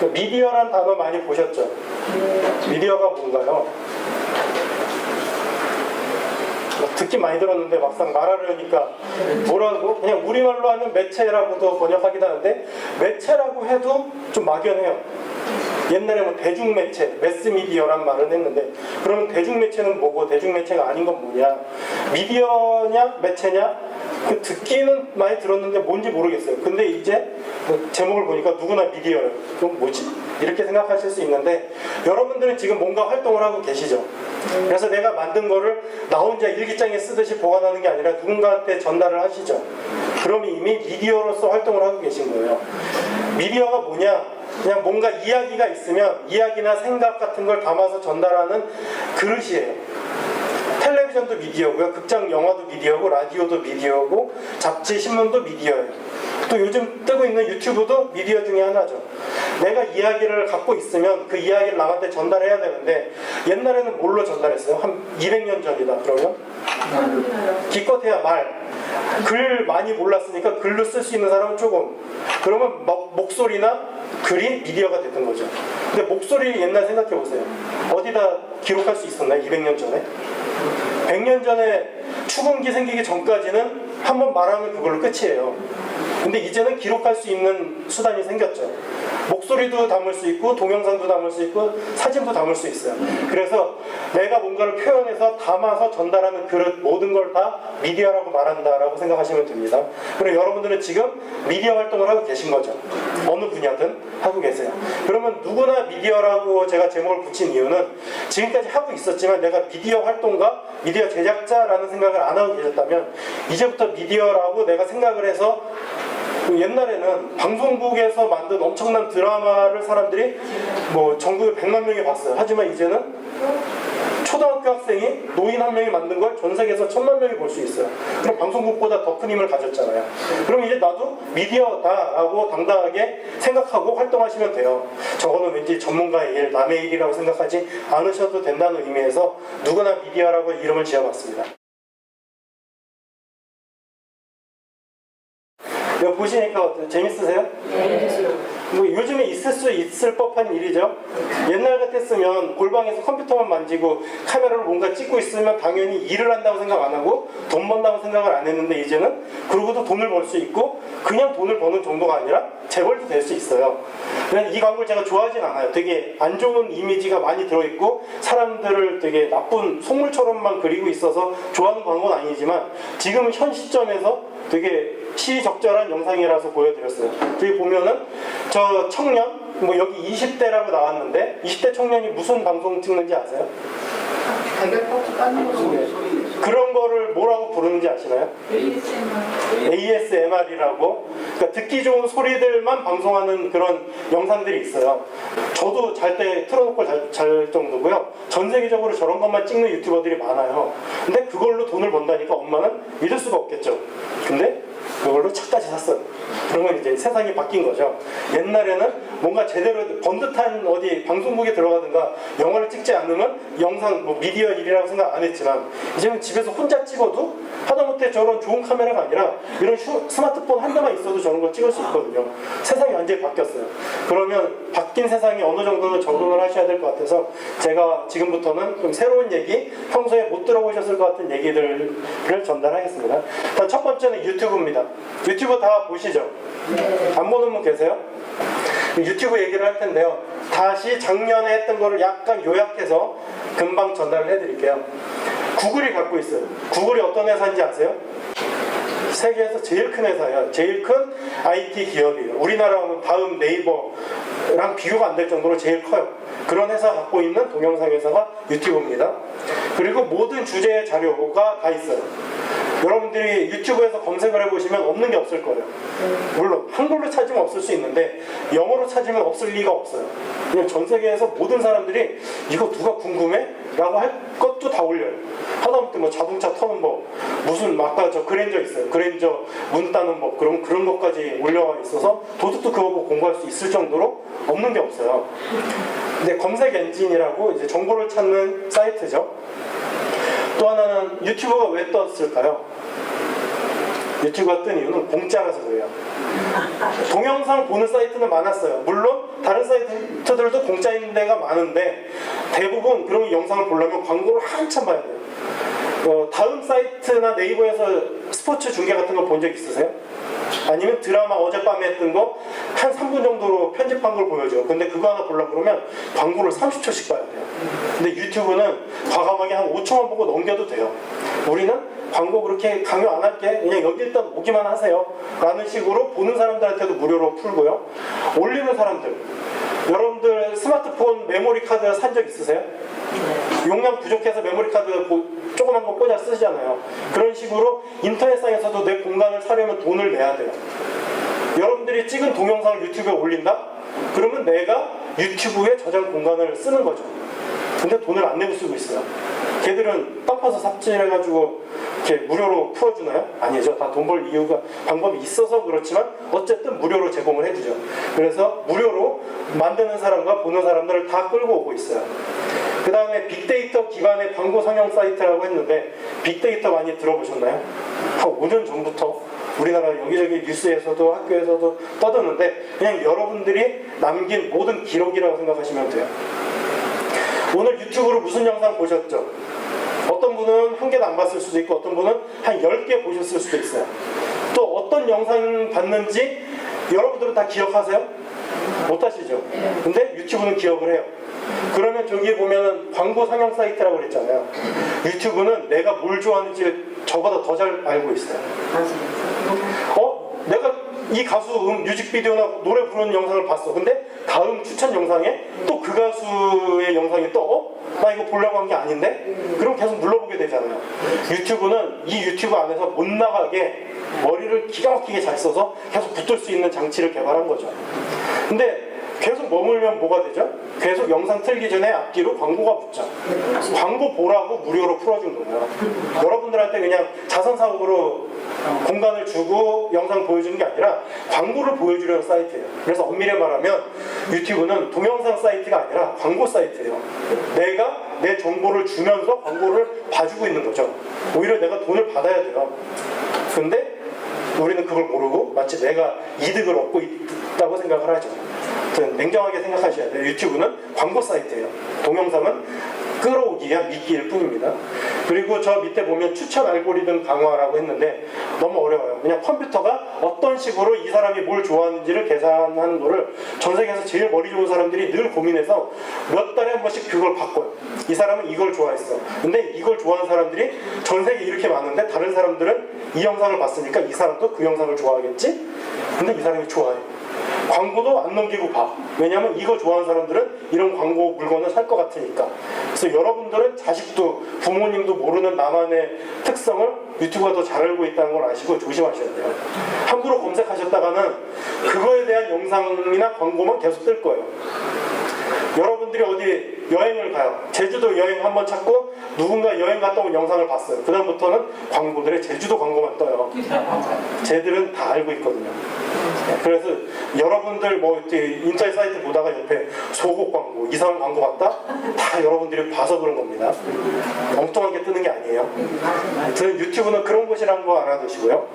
미디어란 단어 많이 보셨죠? 미디어가 뭔가요? 듣긴 많이 들었는데 막상 말하려니까 뭐라고? 그냥 우리말로 하면 매체라고도 번역하기도 하는데 매체라고 해도 좀 막연해요. 옛날에 뭐 대중매체, 매스미디어란 말은 했는데 그러면 대중매체는 뭐고 대중매체가 아닌 건 뭐냐? 미디어냐 매체냐? 그 듣기는 많이 들었는데 뭔지 모르겠어요. 근데 이제 뭐 제목을 보니까 누구나 미디어예요. 그럼 뭐지? 이렇게 생각하실 수 있는데 여러분들은 지금 뭔가 활동을 하고 계시죠. 그래서 내가 만든 거를 나 혼자 일기장에 쓰듯이 보관하는 게 아니라 누군가한테 전달을 하시죠. 그러면 이미 미디어로서 활동을 하고 계신 거예요. 미디어가 뭐냐? 그냥 뭔가 이야기가 있으면 이야기나 생각 같은 걸 담아서 전달하는 그릇이에요. 텔레비전도 미디어고요. 극장, 영화도 미디어고 라디오도 미디어고 잡지, 신문도 미디어예요. 또 요즘 뜨고 있는 유튜브도 미디어 중에 하나죠. 내가 이야기를 갖고 있으면 그 이야기를 남한테 전달해야 되는데 옛날에는 뭘로 전달했어요? 한 200년 전이다 그러면? 기껏해야 말. 글 많이 몰랐으니까 글로 쓸 수 있는 사람은 조금. 그러면 목소리나 글이 미디어가 됐던 거죠. 근데 목소리 옛날 생각해 보세요. 어디다 기록할 수 있었나요? 200년 전에? 100년 전에 축음기 생기기 전까지는 한번 말하면 그걸로 끝이에요. 근데 이제는 기록할 수 있는 수단이 생겼죠. 목소리도 담을 수 있고 동영상도 담을 수 있고 사진도 담을 수 있어요. 그래서 내가 뭔가를 표현해서 담아서 전달하는 그릇 모든 걸 다 미디어라고 말한다라고 생각하시면 됩니다. 그리고 여러분들은 지금 미디어 활동을 하고 계신 거죠. 어느 분야든 하고 계세요. 그러면 누구나 미디어라고 제가 제목을 붙인 이유는 지금까지 하고 있었지만 내가 미디어 활동가, 미디어 제작자라는 생각을 안 하고 계셨다면 이제부터 미디어라고 내가 생각을 해서 옛날에는 방송국에서 만든 엄청난 드라마를 사람들이 뭐 전국에 100만 명이 봤어요. 하지만 이제는 초등학교 학생이 노인 한 명이 만든 걸 전 세계에서 1000만 명이 볼 수 있어요. 그럼 방송국보다 더 큰 힘을 가졌잖아요. 그럼 이제 나도 미디어다라고 당당하게 생각하고 활동하시면 돼요. 저거는 왠지 전문가의 일, 남의 일이라고 생각하지 않으셔도 된다는 의미에서 누구나 미디어라고 이름을 지어봤습니다. 이거 보시니까 어때요? 재밌으세요? 네. 뭐 요즘에 있을 수 있을 법한 일이죠. 옛날 같았으면 골방에서 컴퓨터만 만지고 카메라로 뭔가 찍고 있으면 당연히 일을 한다고 생각 안 하고 돈 번다고 생각을 안 했는데 이제는 그러고도 돈을 벌 수 있고 그냥 돈을 버는 정도가 아니라 재벌도 될 수 있어요. 그냥 이 광고를 제가 좋아하진 않아요. 되게 안 좋은 이미지가 많이 들어있고 사람들을 되게 나쁜 속물처럼만 그리고 있어서 좋아하는 광고는 아니지만 지금 현 시점에서 되게 시적절한 영상이라서 보여드렸어요. 여기 보면은 저 청년, 뭐 여기 20대라고 나왔는데 20대 청년이 무슨 방송 찍는지 아세요? 가격받고 까는 거 그런 거를 뭐라고 부르는지 아시나요? ASMR이라고. 그러니까 듣기 좋은 소리들만 방송하는 그런 영상들이 있어요. 저도 잘 때 틀어놓고 잘 정도고요. 전 세계적으로 저런 것만 찍는 유튜버들이 많아요. 근데 그걸로 돈을 번다니까 엄마는 믿을 수가 없겠죠. 근데 그걸로 차까지 샀어요. 그러면 이제 세상이 바뀐 거죠. 옛날에는 뭔가 제대로 번듯한 어디 방송국에 들어가든가 영화를 찍지 않으면 영상 뭐 미디어 일이라고 생각 안 했지만 이제는 집에서 혼자 찍어도 하다못해 저런 좋은 카메라가 아니라 이런 스마트폰 한 대만 있어도 저런 걸 찍을 수 있거든요. 세상이 완전히 바뀌었어요. 그러면 바뀐 세상에 어느 정도는 적응을 하셔야 될 것 같아서 제가 지금부터는 좀 새로운 얘기, 평소에 못 들어보셨을 것 같은 얘기들을 전달하겠습니다. 일단 첫 번째는 유튜브입니다. 유튜브 다 보시죠? 네. 안 보는 분 계세요? 유튜브 얘기를 할 텐데요. 다시 작년에 했던 거를 약간 요약해서 금방 전달을 해드릴게요. 구글이 갖고 있어요. 구글이 어떤 회사인지 아세요? 세계에서 제일 큰 회사예요. 제일 큰 IT 기업이에요. 우리나라 다음 네이버랑 비교가 안 될 정도로 제일 커요. 그런 회사 갖고 있는 동영상 회사가 유튜브입니다. 그리고 모든 주제의 자료가 다 있어요. 여러분들이 유튜브에서 검색을 해보시면 없는 게 없을 거예요. 물론 한글로 찾으면 없을 수 있는데 영어로 찾으면 없을 리가 없어요. 그냥 전 세계에서 모든 사람들이 이거 누가 궁금해? 라고 할 것도 다 올려요. 하다못해 뭐 자동차 터는 법, 무슨 아까 저 그랜저 있어요. 그랜저 문 따는 법, 그런 것까지 올려와 있어서 도둑도 그거 보고 공부할 수 있을 정도로 없는 게 없어요. 근데 검색 엔진이라고 이제 정보를 찾는 사이트죠. 또 하나는 유튜브가 왜 떴을까요? 유튜브가 뜬 이유는 공짜라서 그래요. 동영상 보는 사이트는 많았어요. 물론 다른 사이트들도 공짜인 데가 많은데 대부분 그런 영상을 보려면 광고를 한참 봐야 돼요. 다음 사이트나 네이버에서 스포츠 중계 같은 거 본 적 있으세요? 아니면 드라마 어젯밤에 했던 거 한 3분 정도로 편집한 걸 보여줘. 근데 그거 하나 보려고 그러면 광고를 30초씩 봐야 돼요. 근데 유튜브는 과감하게 한 5초만 보고 넘겨도 돼요. 우리는 광고 그렇게 강요 안 할게. 그냥 여기 일단 오기만 하세요. 라는 식으로 보는 사람들한테도 무료로 풀고요. 올리는 사람들. 여러분들 스마트폰 메모리 카드 산 적 있으세요? 용량 부족해서 메모리 카드 조그만 거 꽂아 쓰잖아요. 그런 식으로 인터넷상에서도 내 공간을 사려면 돈을 내야 돼요. 여러분들이 찍은 동영상을 유튜브에 올린다? 그러면 내가 유튜브에 저장 공간을 쓰는 거죠. 근데 돈을 안 내고 쓰고 있어요. 걔들은 땅 파서 삽질해가지고 이렇게 무료로 풀어주나요? 아니죠. 다 돈 벌 이유가 방법이 있어서 그렇지만 어쨌든 무료로 제공을 해주죠. 그래서 무료로 만드는 사람과 보는 사람들을 다 끌고 오고 있어요. 그 다음에 빅데이터 기반의 광고 상영 사이트라고 했는데 빅데이터 많이 들어보셨나요? 한 5년 전부터 우리나라 여기저기 뉴스에서도 학교에서도 떠드는데 그냥 여러분들이 남긴 모든 기록이라고 생각하시면 돼요. 오늘 유튜브로 무슨 영상 보셨죠? 어떤 분은 한 개도 안 봤을 수도 있고 어떤 분은 한 10개 보셨을 수도 있어요. 또 어떤 영상 봤는지 여러분들은 다 기억하세요? 못하시죠? 근데 유튜브는 기억을 해요. 그러면 저기에 보면은 광고 상영 사이트라고 그랬잖아요. 유튜브는 내가 뭘 좋아하는지 저보다 더 잘 알고 있어요. 내가 이 가수 뮤직비디오나 노래 부르는 영상을 봤어. 근데 다음 추천 영상에 또 그 가수의 영상이 나 이거 보려고 한 게 아닌데? 그럼 계속 눌러보게 되잖아요. 유튜브는 이 유튜브 안에서 못 나가게 머리를 기가 막히게 잘 써서 계속 붙을 수 있는 장치를 개발한 거죠. 근데 계속 머물면 뭐가 되죠? 계속 영상 틀기 전에 앞뒤로 광고가 붙죠. 광고 보라고 무료로 풀어준 거예요. 여러분들한테 그냥 자선사업으로 공간을 주고 영상 보여주는 게 아니라 광고를 보여주려는 사이트예요. 그래서 엄밀히 말하면 유튜브는 동영상 사이트가 아니라 광고 사이트예요. 내가 내 정보를 주면서 광고를 봐주고 있는 거죠. 오히려 내가 돈을 받아야 돼요. 근데 우리는 그걸 모르고 마치 내가 이득을 얻고 있다고 생각을 하죠. 냉정하게 생각하셔야 돼요. 유튜브는 광고 사이트예요. 동영상은 끌어오기 위한 미끼일 뿐입니다. 그리고 저 밑에 보면 추천 알고리즘 강화라고 했는데 너무 어려워요. 그냥 컴퓨터가 어떤 식으로 이 사람이 뭘 좋아하는지를 계산하는 거를 전 세계에서 제일 머리 좋은 사람들이 늘 고민해서 몇 달에 한 번씩 그걸 바꿔요. 이 사람은 이걸 좋아했어. 근데 이걸 좋아하는 사람들이 전 세계에 이렇게 많은데 다른 사람들은 이 영상을 봤으니까 이 사람도 그 영상을 좋아하겠지? 근데 이 사람이 좋아해. 광고도 안 넘기고 봐. 왜냐면 이거 좋아하는 사람들은 이런 광고 물건을 살 것 같으니까. 그래서 여러분들은 자식도 부모님도 모르는 나만의 특성을 유튜브가 더 잘 알고 있다는 걸 아시고 조심하셔야 돼요. 함부로 검색하셨다가는 그거에 대한 영상이나 광고만 계속 뜰 거예요. 여러분들이 어디 여행을 가요. 제주도 여행 한번 찾고 누군가 여행 갔다 온 영상을 봤어요. 그 다음부터는 광고들의 제주도 광고만 떠요. 쟤들은 다 알고 있거든요. 그래서 여러분들 인터넷 사이트 보다가 옆에 소곡 광고, 이상한 광고 같다? 다 여러분들이 봐서 그런 겁니다. 엉뚱하게 뜨는 게 아니에요. 아무튼 유튜브는 그런 곳이라는 거 알아두시고요.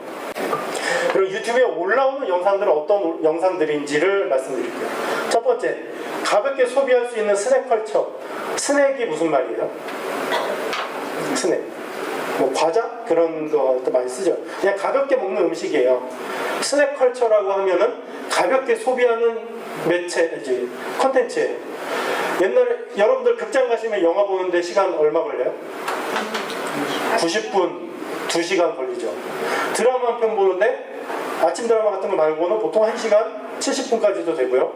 그리고 유튜브에 올라오는 영상들은 어떤 영상들인지를 말씀드릴게요. 첫 번째, 가볍게 소비할 수 있는 스낵 컬처. 스낵이 무슨 말이에요? 스낵. 과자? 그런 것도 많이 쓰죠. 그냥 가볍게 먹는 음식이에요. 스낵 컬처라고 하면은 가볍게 소비하는 컨텐츠예요. 옛날에 여러분들 극장 가시면 영화 보는데 시간 얼마 걸려요? 90분, 2시간 걸리죠. 드라마 한 편 보는데 아침 드라마 같은 거 말고는 보통 1시간 70분까지도 되고요.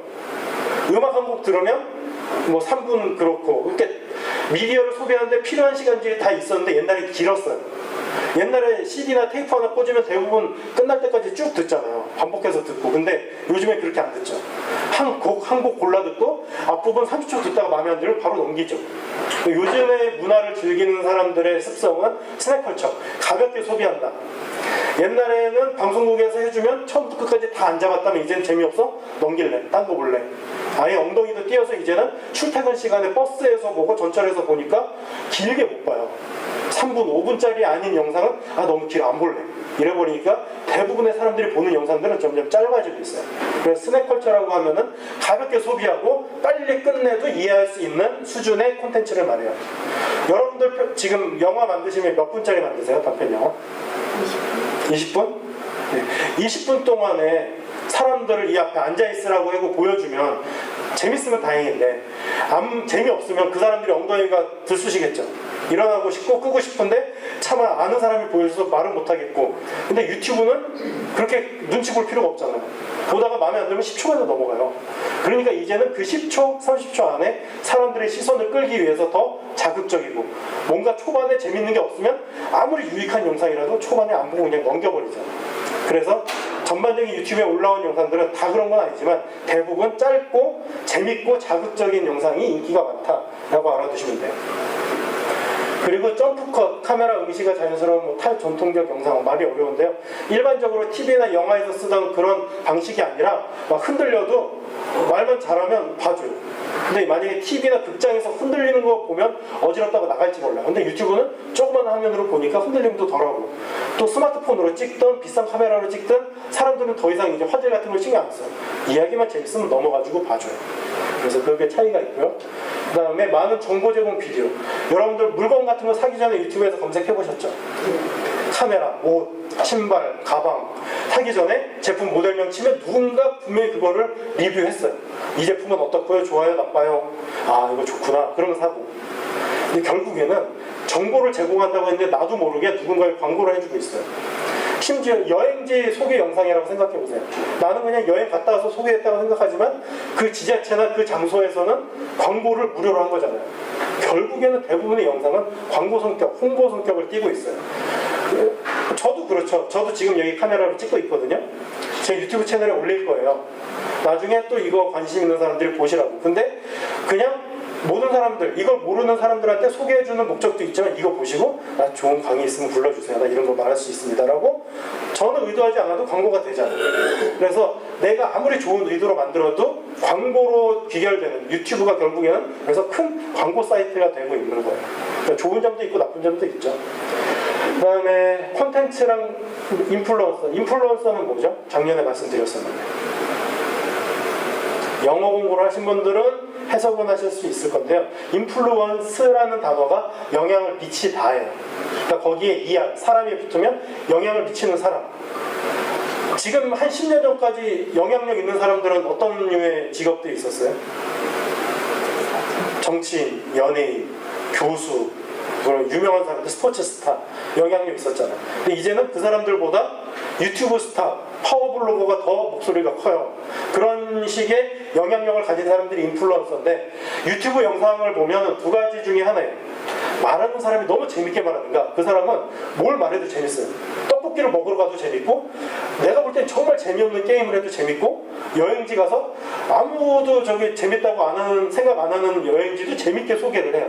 음악 한 곡 들으면 3분 그렇고 이렇게 미디어를 소비하는데 필요한 시간들이 다 있었는데 옛날에 길었어요. 옛날에 CD나 테이프 하나 꽂으면 대부분 끝날 때까지 쭉 듣잖아요. 반복해서 듣고. 근데 요즘에 그렇게 안 듣죠. 한 곡 골라 듣고 앞부분 30초 듣다가 마음에 안 들면 바로 넘기죠. 요즘의 문화를 즐기는 사람들의 습성은 스낵컬처. 가볍게 소비한다. 옛날에는 방송국에서 해주면 처음부터 끝까지 다 안 잡았다면 이제는 재미없어? 넘길래, 딴 거 볼래. 아예 엉덩이도 띄어서 이제는 출퇴근 시간에 버스에서 보고 전철에서 보니까 길게 못 봐요. 3분, 5분짜리 아닌 영상은 너무 길어, 안 볼래. 이래버리니까 대부분의 사람들이 보는 영상들은 점점 짧아지고 있어요. 그래서 스낵컬처라고 하면은 가볍게 소비하고 빨리 끝내도 이해할 수 있는 수준의 콘텐츠를 말해요. 여러분들 지금 영화 만드시면 몇 분짜리 만드세요? 단편 영화? 20분? 네. 20분 동안에 사람들을 이 앞에 앉아있으라고 하고 보여주면 재밌으면 다행인데 재미없으면 그 사람들이 엉덩이가 들쑤시겠죠. 일어나고 싶고 끄고 싶은데 차마 아는 사람이 보여서 말은 못하겠고, 근데 유튜브는 그렇게 눈치 볼 필요가 없잖아요. 보다가 마음에 안 들면 10초만에 넘어가요. 그러니까 이제는 그 10초, 30초 안에 사람들의 시선을 끌기 위해서 더 자극적이고, 뭔가 초반에 재밌는 게 없으면 아무리 유익한 영상이라도 초반에 안 보고 그냥 넘겨버리잖아요. 그래서 전반적인 유튜브에 올라온 영상들은 다 그런 건 아니지만 대부분 짧고 재밌고 자극적인 영상이 인기가 많다라고 알아두시면 돼요. 그리고 점프컷, 카메라 응시가 자연스러운 탈전통적 영상, 말이 어려운데요. 일반적으로 TV나 영화에서 쓰던 그런 방식이 아니라 막 흔들려도 말만 잘하면 봐줘요. 근데 만약에 TV나 극장에서 흔들리는 거 보면 어지럽다고 나갈지 몰라요. 근데 유튜브는 조그만 화면으로 보니까 흔들림도 덜하고, 또 스마트폰으로 찍든 비싼 카메라로 찍든 사람들은 더 이상 이제 화질 같은 걸 신경 안 써요. 이야기만 재밌으면 넘어가지고 봐줘요. 그래서 그게 차이가 있고요. 그 다음에 많은 정보 제공 비디오. 여러분들 물건 같은 거 사기 전에 유튜브에서 검색해 보셨죠? 카메라, 옷, 신발, 가방 사기 전에 제품 모델명 치면 누군가 분명히 그거를 리뷰했어요. 이 제품은 어떻고요? 좋아요? 나빠요? 이거 좋구나. 그러면 사고. 근데 결국에는 정보를 제공한다고 했는데 나도 모르게 누군가의 광고를 해주고 있어요. 심지어 여행지 소개 영상이라고 생각해보세요. 나는 그냥 여행 갔다 와서 소개했다고 생각하지만 그 지자체나 그 장소에서는 광고를 무료로 한 거잖아요. 결국에는 대부분의 영상은 광고 성격, 홍보 성격을 띠고 있어요. 저도 그렇죠. 저도 지금 여기 카메라로 찍고 있거든요. 제 유튜브 채널에 올릴 거예요. 나중에 또 이거 관심 있는 사람들이 보시라고. 근데 그냥 모든 사람들, 이걸 모르는 사람들한테 소개해주는 목적도 있지만 이거 보시고 나 좋은 강의 있으면 불러주세요. 나 이런 거 말할 수 있습니다. 라고 저는 의도하지 않아도 광고가 되잖아요. 그래서 내가 아무리 좋은 의도로 만들어도 광고로 귀결되는 유튜브가 결국에는 그래서 큰 광고 사이트가 되고 있는 거예요. 그러니까 좋은 점도 있고 나쁜 점도 있죠. 그 다음에 콘텐츠랑 인플루언서. 인플루언서는 뭐죠? 작년에 말씀드렸었는데. 영어 공부를 하신 분들은 해석은 하실 수 있을 건데요. 인플루언스라는 단어가 영향을 미치 다예요. 그러니까 거기에 이한, 사람이 붙으면 영향을 미치는 사람. 지금 한 10년 전까지 영향력 있는 사람들은 어떤 류의 직업들이 있었어요? 정치인, 연예인, 교수, 그런 유명한 사람들, 스포츠 스타, 영향력 있었잖아요. 근데 이제는 그 사람들보다 유튜브 스타, 파워블로거가 더 목소리가 커요. 그런 식의 영향력을 가진 사람들이 인플루언서인데, 유튜브 영상을 보면 두 가지 중에 하나예요. 말하는 사람이 너무 재밌게 말하는가, 그 사람은 뭘 말해도 재밌어요. 떡볶이를 먹으러 가도 재밌고, 내가 볼 땐 정말 재미없는 게임을 해도 재밌고, 여행지 가서 아무도 재밌다고 생각 안 하는 여행지도 재밌게 소개를 해요.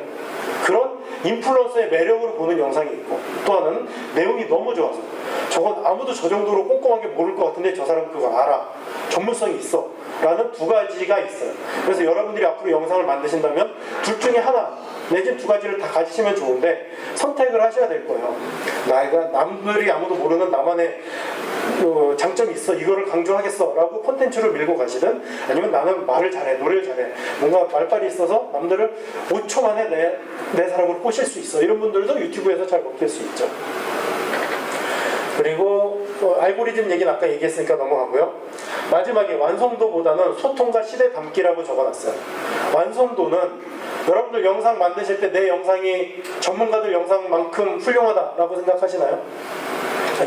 그런 인플루언서의 매력으로 보는 영상이 있고, 또 하나는 내용이 너무 좋아서 저건 아무도 저 정도로 꼼꼼하게 모를 것 같은데 저 사람 그거 알아, 전문성이 있어 라는 두 가지가 있어요. 그래서 여러분들이 앞으로 영상을 만드신다면 둘 중에 하나 내지는 두 가지를 다 가지시면 좋은데 선택을 하셔야 될 거예요. 나이가 남들이 아무도 모르는 나만의 장점이 있어, 이거를 강조하겠어 라고 콘텐츠를 밀고 가시든, 아니면 나는 말을 잘해, 노래를 잘해, 뭔가 말빨이 있어서 남들을 5초 만에 내 사람으로 꼬실 수 있어, 이런 분들도 유튜브에서 잘 먹힐 수 있죠. 그리고 알고리즘 얘기는 아까 얘기했으니까 넘어가고요. 마지막에 완성도보다는 소통과 시대 담기라고 적어놨어요. 완성도는 여러분들 영상 만드실 때 내 영상이 전문가들 영상만큼 훌륭하다라고 생각하시나요?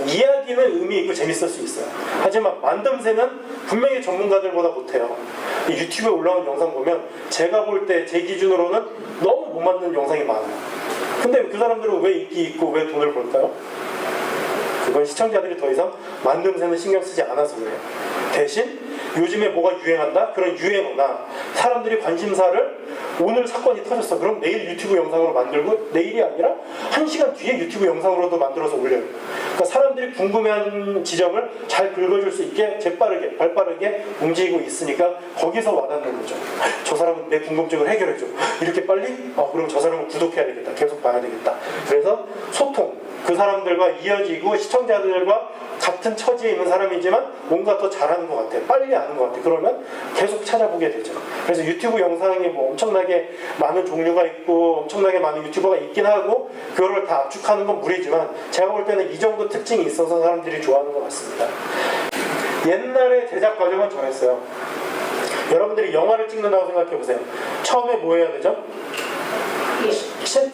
이야기는 의미 있고 재밌을 수 있어요. 하지만 만듦새는 분명히 전문가들보다 못해요. 유튜브에 올라온 영상 보면 제가 볼 때 제 기준으로는 너무 못 만든 영상이 많아요. 근데 그 사람들은 왜 인기 있고 왜 돈을 벌까요? 그건 시청자들이 더 이상 만듦새는 신경 쓰지 않아서 그래요. 대신 요즘에 뭐가 유행한다? 그런 유행어나 사람들이 관심사를 오늘 사건이 터졌어. 그럼 내일 유튜브 영상으로 만들고 내일이 아니라 1시간 뒤에 유튜브 영상으로도 만들어서 올려요. 그러니까 사람들이 궁금해하는 지점을 잘 긁어줄 수 있게 재빠르게 발빠르게 움직이고 있으니까 거기서 와닿는 거죠. 저 사람은 내 궁금증을 해결해줘. 이렇게 빨리? 그럼 저 사람은 구독해야 되겠다. 계속 봐야 되겠다. 그래서 소통, 그 사람들과 이어지고 시청자들과 같은 처지에 있는 사람이지만 뭔가 더 잘하는 것 같아. 빨리 아는 것 같아. 그러면 계속 찾아보게 되죠. 그래서 유튜브 영상이 뭐 엄청나게 많은 종류가 있고 엄청나게 많은 유튜버가 있긴 하고 그거를 다 압축하는 건 무리지만 제가 볼 때는 이 정도 특징이 있어서 사람들이 좋아하는 것 같습니다. 옛날에 제작 과정은 저랬어요. 여러분들이 영화를 찍는다고 생각해 보세요. 처음에 뭐 해야 되죠?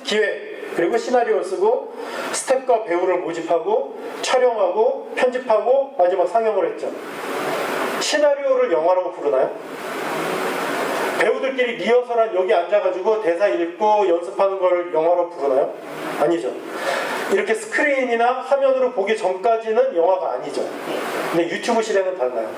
기획. 그리고 시나리오 쓰고 스태프과 배우를 모집하고 촬영하고 편집하고 마지막 상영을 했죠. 시나리오를 영화라고 부르나요? 배우들끼리 리허설한 여기 앉아가지고 대사 읽고 연습하는 걸 영화로 부르나요? 아니죠. 이렇게 스크린이나 화면으로 보기 전까지는 영화가 아니죠. 근데 유튜브 시대는 달라요.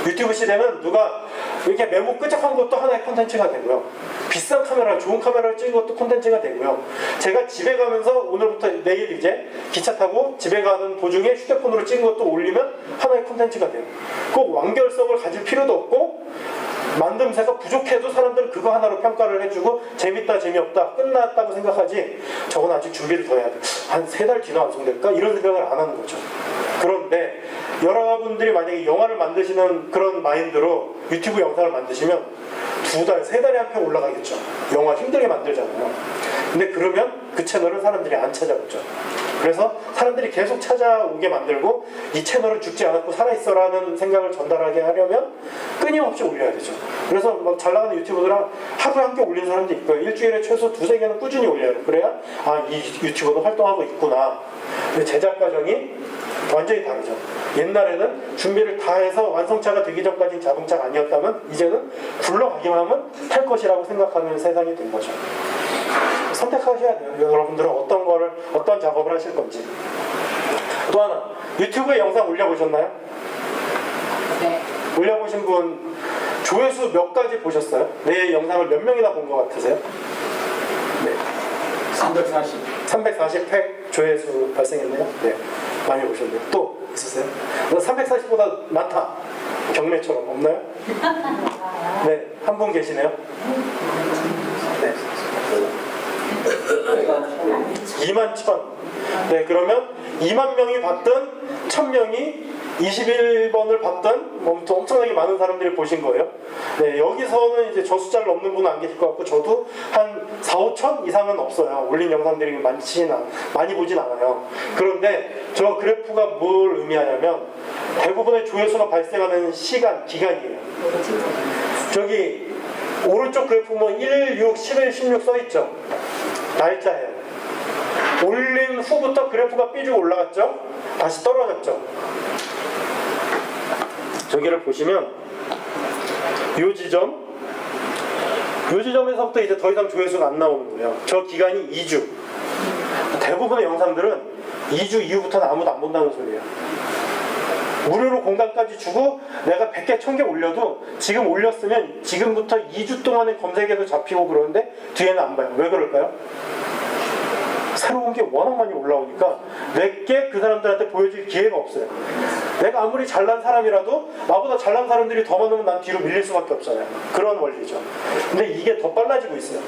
유튜브 시대는 누가 이렇게 메모 끄적한 것도 하나의 콘텐츠가 되고요. 비싼 카메라, 좋은 카메라를 찍은 것도 콘텐츠가 되고요. 제가 집에 가면서 오늘부터 내일 이제 기차 타고 집에 가는 도중에 휴대폰으로 찍은 것도 올리면 하나의 콘텐츠가 돼요. 꼭 완결성을 가질 필요도 없고 만듦새가 부족해도 사람들은 그거 하나로 평가를 해주고 재밌다 재미없다 끝났다고 생각하지 저건 아직 준비를 더 해야 돼. 한 3달 뒤나 완성될까? 이런 생각을 안 하는 거죠. 그런데 여러분들이 만약에 영화를 만드시는 그런 마인드로 유튜브 영상을 만드시면 2달, 3달에 한 편 올라가겠죠. 영화 힘들게 만들잖아요. 근데 그러면 그 채널을 사람들이 안 찾아보죠. 그래서 사람들이 계속 찾아오게 만들고 이 채널은 죽지 않았고 살아있어라는 생각을 전달하게 하려면 끊임없이 올려야 되죠. 그래서 뭐 잘 나가는 유튜버들은 하루에 한 개 올리는 사람도 있고요. 일주일에 최소 2-3개는 꾸준히 올려요. 그래야 이 유튜버도 활동하고 있구나. 근데 제작 과정이 완전히 다르죠. 옛날에는 준비를 다 해서 완성차가 되기 전까지는 자동차가 아니었다면 이제는 굴러가기만 하면 탈 것이라고 생각하는 세상이 된 거죠. 선택하셔야 돼요. 여러분들은 어떤 작업을 하실 건지. 또 하나, 유튜브에 영상 올려보셨나요? 네. 올려보신 분 조회수 몇 가지 보셨어요? 내 영상을 몇 명이나 본 것 같으세요? 네. 340회 조회수 발생했네요. 네. 많이 보셨네요. 또 있으세요? 340보다 많다. 경례처럼 없나요? 네. 한 분 계시네요. 네. 21,000. 네, 그러면 2만 명이 봤든 1,000명이 21번을 봤던 엄청나게 많은 사람들이 보신 거예요. 네, 여기서는 이제 저 숫자를 넘는 분은 안 계실 것 같고 저도 한 4-5천 이상은 없어요. 올린 영상들이 많이 보진 않아요. 그런데 저 그래프가 뭘 의미하냐면 대부분의 조회수가 발생하는 기간이에요. 저기 오른쪽 그래프 보면 1, 6, 11, 16 써있죠. 날짜예요. 올린 후부터 그래프가 삐죽 올라갔죠. 다시 떨어졌죠. 저기를 보시면 요 지점에서부터 이제 더 이상 조회수가 안 나오는 거예요. 저 기간이 2주. 대부분의 영상들은 2주 이후부터는 아무도 안 본다는 소리예요. 무료로 공간까지 주고 내가 100개, 1000개 올려도 지금 올렸으면 지금부터 2주 동안의 검색에도 잡히고 그러는데 뒤에는 안 봐요. 왜 그럴까요? 새로운 게 워낙 많이 올라오니까 내게 그 사람들한테 보여줄 기회가 없어요. 내가 아무리 잘난 사람이라도 나보다 잘난 사람들이 더 많으면 난 뒤로 밀릴 수밖에 없잖아요. 그런 원리죠. 근데 이게 더 빨라지고 있어요.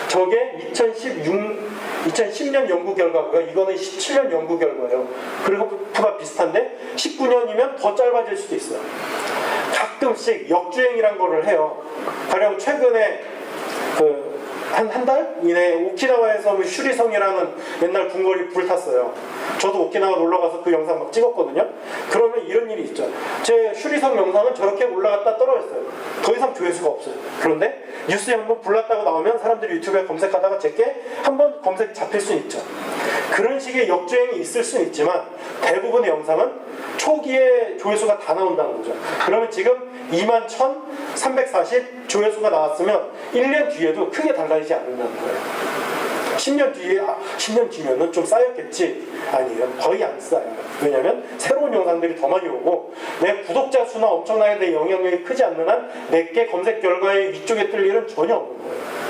저게 2010년 연구 결과고요. 이거는 17년 연구 결과예요. 그래프가 비슷한데 19년이면 더 짧아질 수도 있어요. 가끔씩 역주행이란 거를 해요. 가령 최근에 한 달 이내에 오키나와에서 슈리성이라는 옛날 궁궐이 불탔어요. 저도 오키나와 놀러가서 그 영상 막 찍었거든요. 그러면 이런 일이 있죠. 제 슈리성 영상은 저렇게 올라갔다 떨어졌어요. 더 이상 조회수가 없어요. 그런데 뉴스에 한번 불났다고 나오면 사람들이 유튜브에 검색하다가 제게 한번 검색 잡힐 수 있죠. 그런 식의 역주행이 있을 수는 있지만 대부분의 영상은 초기에 조회수가 다 나온다는 거죠. 그러면 지금 21,340 조회수가 나왔으면 1년 뒤에도 크게 달라지지 않는다는 거예요. 10년 뒤에 10년 뒤면은 좀 쌓였겠지. 아니에요. 거의 안 쌓여요. 왜냐면 새로운 영상들이 더 많이 오고 내 구독자 수나 엄청나게 내 영향력이 크지 않는 한 내게 검색 결과에 위쪽에 뜰 일은 전혀 없는 거예요.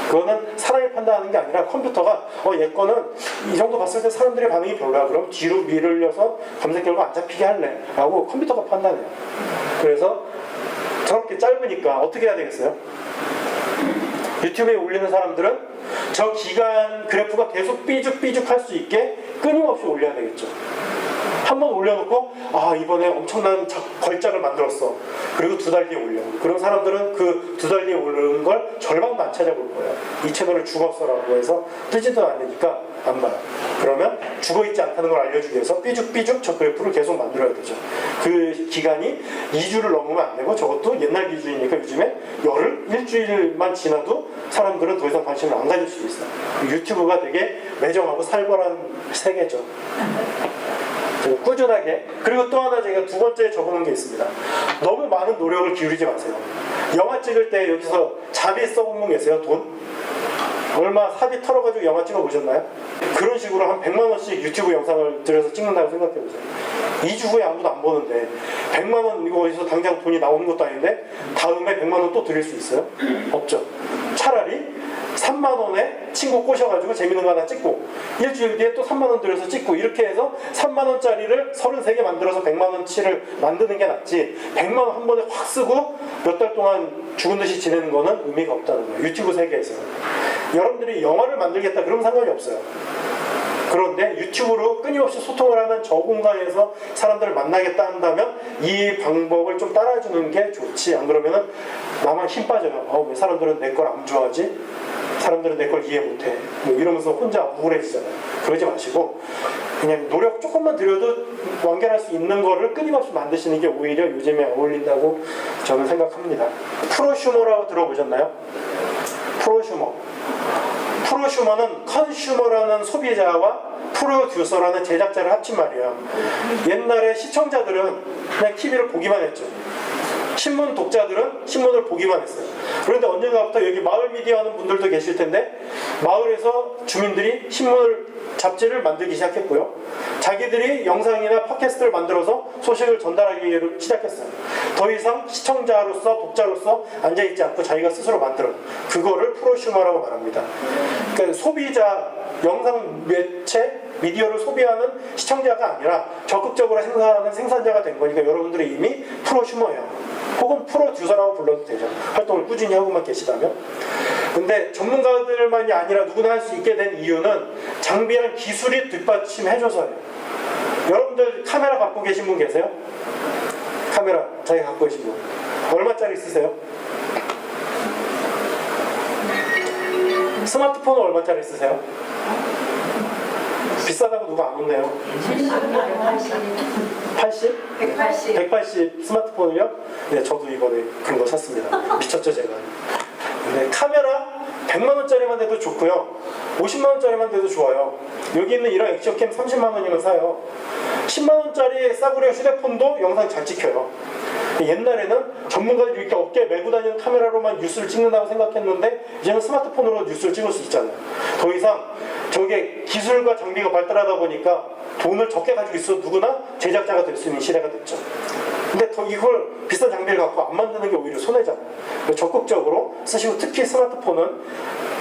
그거는 사람이 판단하는 게 아니라 컴퓨터가 얘 거는 이 정도 봤을 때 사람들의 반응이 별로야. 그럼 뒤로 밀려서 검색 결과 안 잡히게 할래 라고 컴퓨터가 판단해요. 그래서 저렇게 짧으니까 어떻게 해야 되겠어요? 유튜브에 올리는 사람들은 저 기간 그래프가 계속 삐죽삐죽 할 수 있게 끊임없이 올려야 되겠죠. 한번 올려놓고 이번에 엄청난 걸작을 만들었어. 그리고 2달 뒤에 올려. 그런 사람들은 그 2달 뒤에 올리는 걸 절반도 안 찾아볼 거예요. 이 채널을 죽었어라고 해서 뜨지도 않으니까 안 봐요. 그러면 죽어있지 않다는 걸 알려주기 위해서 삐죽삐죽 저 그래프를 계속 만들어야 되죠. 그 기간이 2주를 넘으면 안 되고 저것도 옛날 기준이니까 요즘에 일주일만 지나도 사람들은 더 이상 관심을 안 가질 수 있어요. 유튜브가 되게 매정하고 살벌한 세계죠. 꾸준하게. 그리고 또 하나 제가 두 번째 적어놓은 게 있습니다. 너무 많은 노력을 기울이지 마세요. 영화 찍을 때 여기서 자비 써본 분 계세요? 돈? 얼마 사비 털어가지고 영화 찍어보셨나요? 그런 식으로 한 100만 원씩 유튜브 영상을 들여서 찍는다고 생각해보세요. 2주 후에 아무도 안 보는데 100만 원 이거 어디서 당장 돈이 나오는 것도 아닌데 다음에 100만 원 또 드릴 수 있어요? 없죠. 차라리 3만 원에 친구 꼬셔가지고 재밌는 거 하나 찍고 일주일 뒤에 또 3만 원 들여서 찍고 이렇게 해서 3만 원짜리를 33개 만들어서 100만 원치를 만드는 게 낫지 100만 원 한 번에 확 쓰고 몇 달 동안 죽은 듯이 지내는 거는 의미가 없다는 거예요. 유튜브 세계에서. 여러분들이 영화를 만들겠다 그러면 상관이 없어요. 그런데 유튜브로 끊임없이 소통을 하는 저 공간에서 사람들을 만나겠다 한다면 이 방법을 좀 따라주는 게 좋지. 안 그러면은 나만 힘 빠져요. 왜 사람들은 내 걸 안 좋아하지? 사람들은 내 걸 이해 못해. 뭐 이러면서 혼자 우울해지잖아요. 그러지 마시고 그냥 노력 조금만 들여도 완결할 수 있는 거를 끊임없이 만드시는 게 오히려 요즘에 어울린다고 저는 생각합니다. 프로슈머라고 들어보셨나요? 프로슈머는 컨슈머라는 소비자와 프로듀서라는 제작자를 합친 말이에요. 옛날에 시청자들은 그냥 TV를 보기만 했죠. 신문 독자들은 신문을 보기만 했어요. 그런데 언젠가부터 여기 마을 미디어 하는 분들도 계실 텐데 마을에서 주민들이 잡지를 만들기 시작했고요. 자기들이 영상이나 팟캐스트를 만들어서 소식을 전달하기 시작했어요. 더 이상 시청자로서 독자로서 앉아있지 않고 자기가 스스로 만들어요. 그거를 프로슈머라고 말합니다. 그러니까 소비자, 영상 매체, 미디어를 소비하는 시청자가 아니라 적극적으로 생산하는 생산자가 된 거니까 여러분들이 이미 프로슈머예요. 혹은 프로듀서라고 불러도 되죠. 활동을 꾸준히 하고만 계시다면. 근데 전문가들만이 아니라 누구나 할 수 있게 된 이유는 장비랑 기술이 뒷받침해줘서예요. 여러분들 카메라 갖고 계신 분 계세요? 카메라 자기가 갖고 계신 분 얼마짜리 쓰세요? 스마트폰은 얼마짜리 쓰세요? 비싸다고 누가 안 웃네요. 80? 180 스마트폰을요? 네, 저도 이번에 그런 거 샀습니다. 미쳤죠, 제가. 네, 카메라 100만원짜리만 돼도 좋고요. 50만원짜리만 돼도 좋아요. 여기 있는 이런 액션캠 30만원이면 사요. 10만원짜리 싸구려 휴대폰도 영상 잘 찍혀요. 옛날에는 전문가들이 이렇게 어깨에 메고 다니는 카메라로만 뉴스를 찍는다고 생각했는데 이제는 스마트폰으로 뉴스를 찍을 수 있잖아요. 더 이상 저게 기술과 장비가 발달하다 보니까 돈을 적게 가지고 있어도 누구나 제작자가 될 수 있는 시대가 됐죠. 근데 더 이걸 비싼 장비를 갖고 안 만드는 게 오히려 손해잖아요. 적극적으로 쓰시고 특히 스마트폰은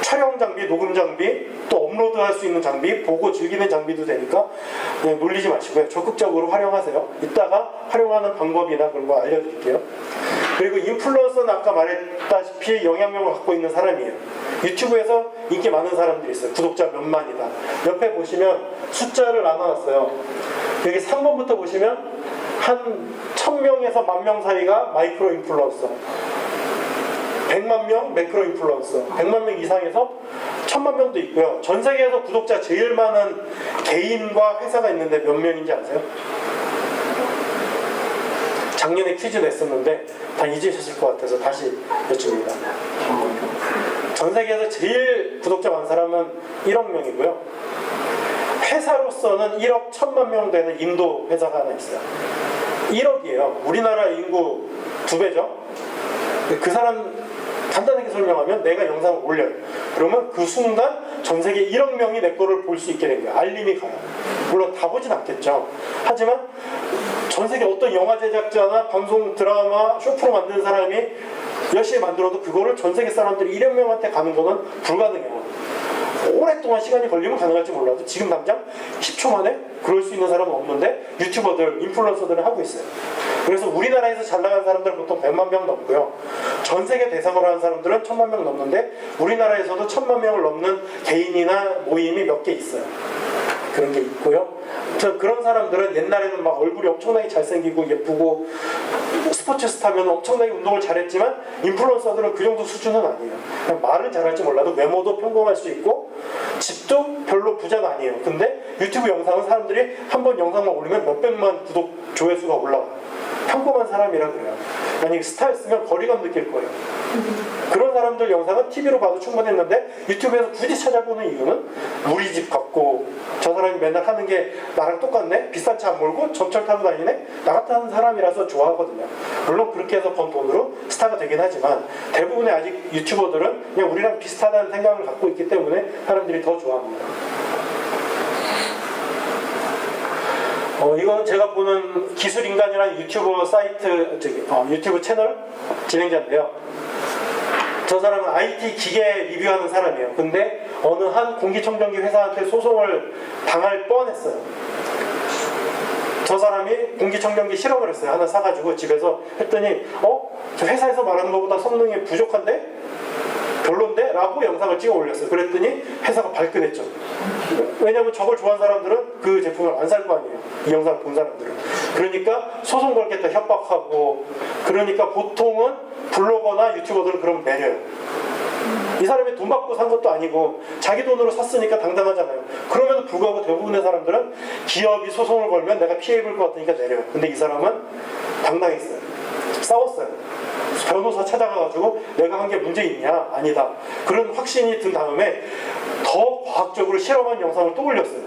촬영 장비, 녹음 장비, 또 업로드할 수 있는 장비, 보고 즐기는 장비도 되니까 그냥 놀리지 마시고요. 적극적으로 활용하세요. 이따가 활용하는 방법이나 그런 거 알려드릴게요. 그리고 인플루언서는 아까 말했다시피 영향력을 갖고 있는 사람이에요. 유튜브에서 인기 많은 사람들이 있어요. 구독자 몇만이다. 옆에 보시면 숫자를 나눠놨어요. 여기 3번부터 보시면 한 1000명에서 10,000명 사이가 마이크로 인플루언서, 100만 명 매크로 인플루언서, 100만 명 이상에서 1000만 명도 있고요. 전 세계에서 구독자 제일 많은 개인과 회사가 있는데 몇 명인지 아세요? 작년에 퀴즈 냈었는데 다 잊으셨을 것 같아서 다시 여쭙니다. 전 세계에서 제일 구독자 많은 사람은 1억 명이고요. 회사로서는 1억 1000만 명 되는 인도 회사가 하나 있어요. 1억이에요. 우리나라 인구 2배죠. 그 사람 간단하게 설명하면 내가 영상을 올려요. 그러면 그 순간 전 세계 1억 명이 내 거를 볼 수 있게 된 거예요. 알림이 가요. 물론 다 보진 않겠죠. 하지만 전 세계 어떤 영화 제작자나 방송 드라마 쇼프로 만드는 사람이 열심히 만들어도 그거를 전 세계 사람들이 1억 명한테 가는 거는 불가능해요. 오랫동안 시간이 걸리면 가능할지 몰라도 지금 당장 10초 만에 그럴 수 있는 사람은 없는데 유튜버들, 인플루언서들은 하고 있어요. 그래서 우리나라에서 잘 나가는 사람들은 보통 100만 명 넘고요. 전 세계 대상으로 하는 사람들은 1000만 명 넘는데 우리나라에서도 1000만 명을 넘는 개인이나 모임이 몇 개 있어요. 그런 게 있고요. 그런 사람들은 옛날에는 막 얼굴이 엄청나게 잘생기고 예쁘고 스포츠 스타면 엄청나게 운동을 잘했지만 인플루언서들은 그 정도 수준은 아니에요. 그냥 말은 잘할지 몰라도 외모도 평범할 수 있고 집도 별로 부자는 아니에요. 근데 유튜브 영상은 사람들이 한 번 영상만 올리면 몇백만 구독 조회수가 올라와요. 평범한 사람이라 그래요. 만약에 스타였으면 거리감 느낄 거예요. 그런 사람들 영상은 TV로 봐도 충분했는데 유튜브에서 굳이 찾아보는 이유는 우리 집 같고 저 사람이 맨날 하는 게 나랑 똑같네? 비싼 차 안 몰고 전철 타고 다니네? 나 같은 사람이라서 좋아하거든요. 물론 그렇게 해서 번 돈으로 스타가 되긴 하지만 대부분의 아직 유튜버들은 그냥 우리랑 비슷하다는 생각을 갖고 있기 때문에 사람들이 더 좋아합니다. 이건 제가 보는 기술인간이라는 유튜브 사이트, 유튜브 채널 진행자인데요. 저 사람은 IT 기계 리뷰하는 사람이에요. 근데 어느 한 공기청정기 회사한테 소송을 당할 뻔했어요. 저 사람이 공기청정기 실험을 했어요. 하나 사가지고 집에서 했더니 저 회사에서 말하는 것보다 성능이 부족한데? 별론데? 라고 영상을 찍어 올렸어요. 그랬더니 회사가 발끈했죠. 왜냐면 저걸 좋아하는 사람들은 그 제품을 안 살 거 아니에요. 이 영상을 본 사람들은. 그러니까 소송 걸겠다 협박하고, 그러니까 보통은 블로거나 유튜버들은 그럼 내려요. 이 사람이 돈 받고 산 것도 아니고 자기 돈으로 샀으니까 당당하잖아요. 그럼에도 불구하고 대부분의 사람들은 기업이 소송을 걸면 내가 피해 입을 것 같으니까 내려요. 근데 이 사람은 당당했어요. 싸웠어요. 변호사 찾아가가지고 내가 한 게 문제 있냐? 아니다. 그런 확신이 든 다음에 더 과학적으로 실험한 영상을 또 올렸어요.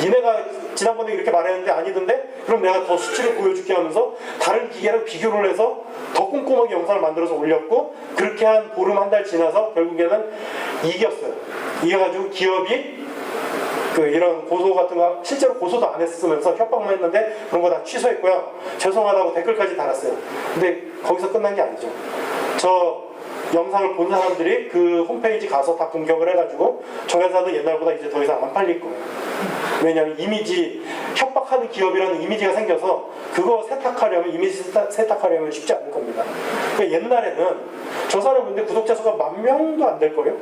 니네가 지난번에 이렇게 말했는데 아니던데? 그럼 내가 더 수치를 보여줄게 하면서 다른 기계랑 비교를 해서 더 꼼꼼하게 영상을 만들어서 올렸고, 그렇게 한 보름 한 달 지나서 결국에는 이겼어요. 이겨가지고 기업이 이런 고소 같은 거 실제로 고소도 안 했으면서 협박만 했는데 그런 거 다 취소했고요. 죄송하다고 댓글까지 달았어요. 근데 거기서 끝난 게 아니죠. 저 영상을 본 사람들이 그 홈페이지 가서 다 공격을 해가지고 저 회사는 옛날보다 이제 더 이상 안 팔릴 거예요. 왜냐하면 이미지, 협박하는 기업이라는 이미지가 생겨서 그거 세탁하려면, 이미지 세탁하려면 쉽지 않을 겁니다. 그러니까 옛날에는 저 사람 근데 구독자 수가 10,000명도 안 될 거예요.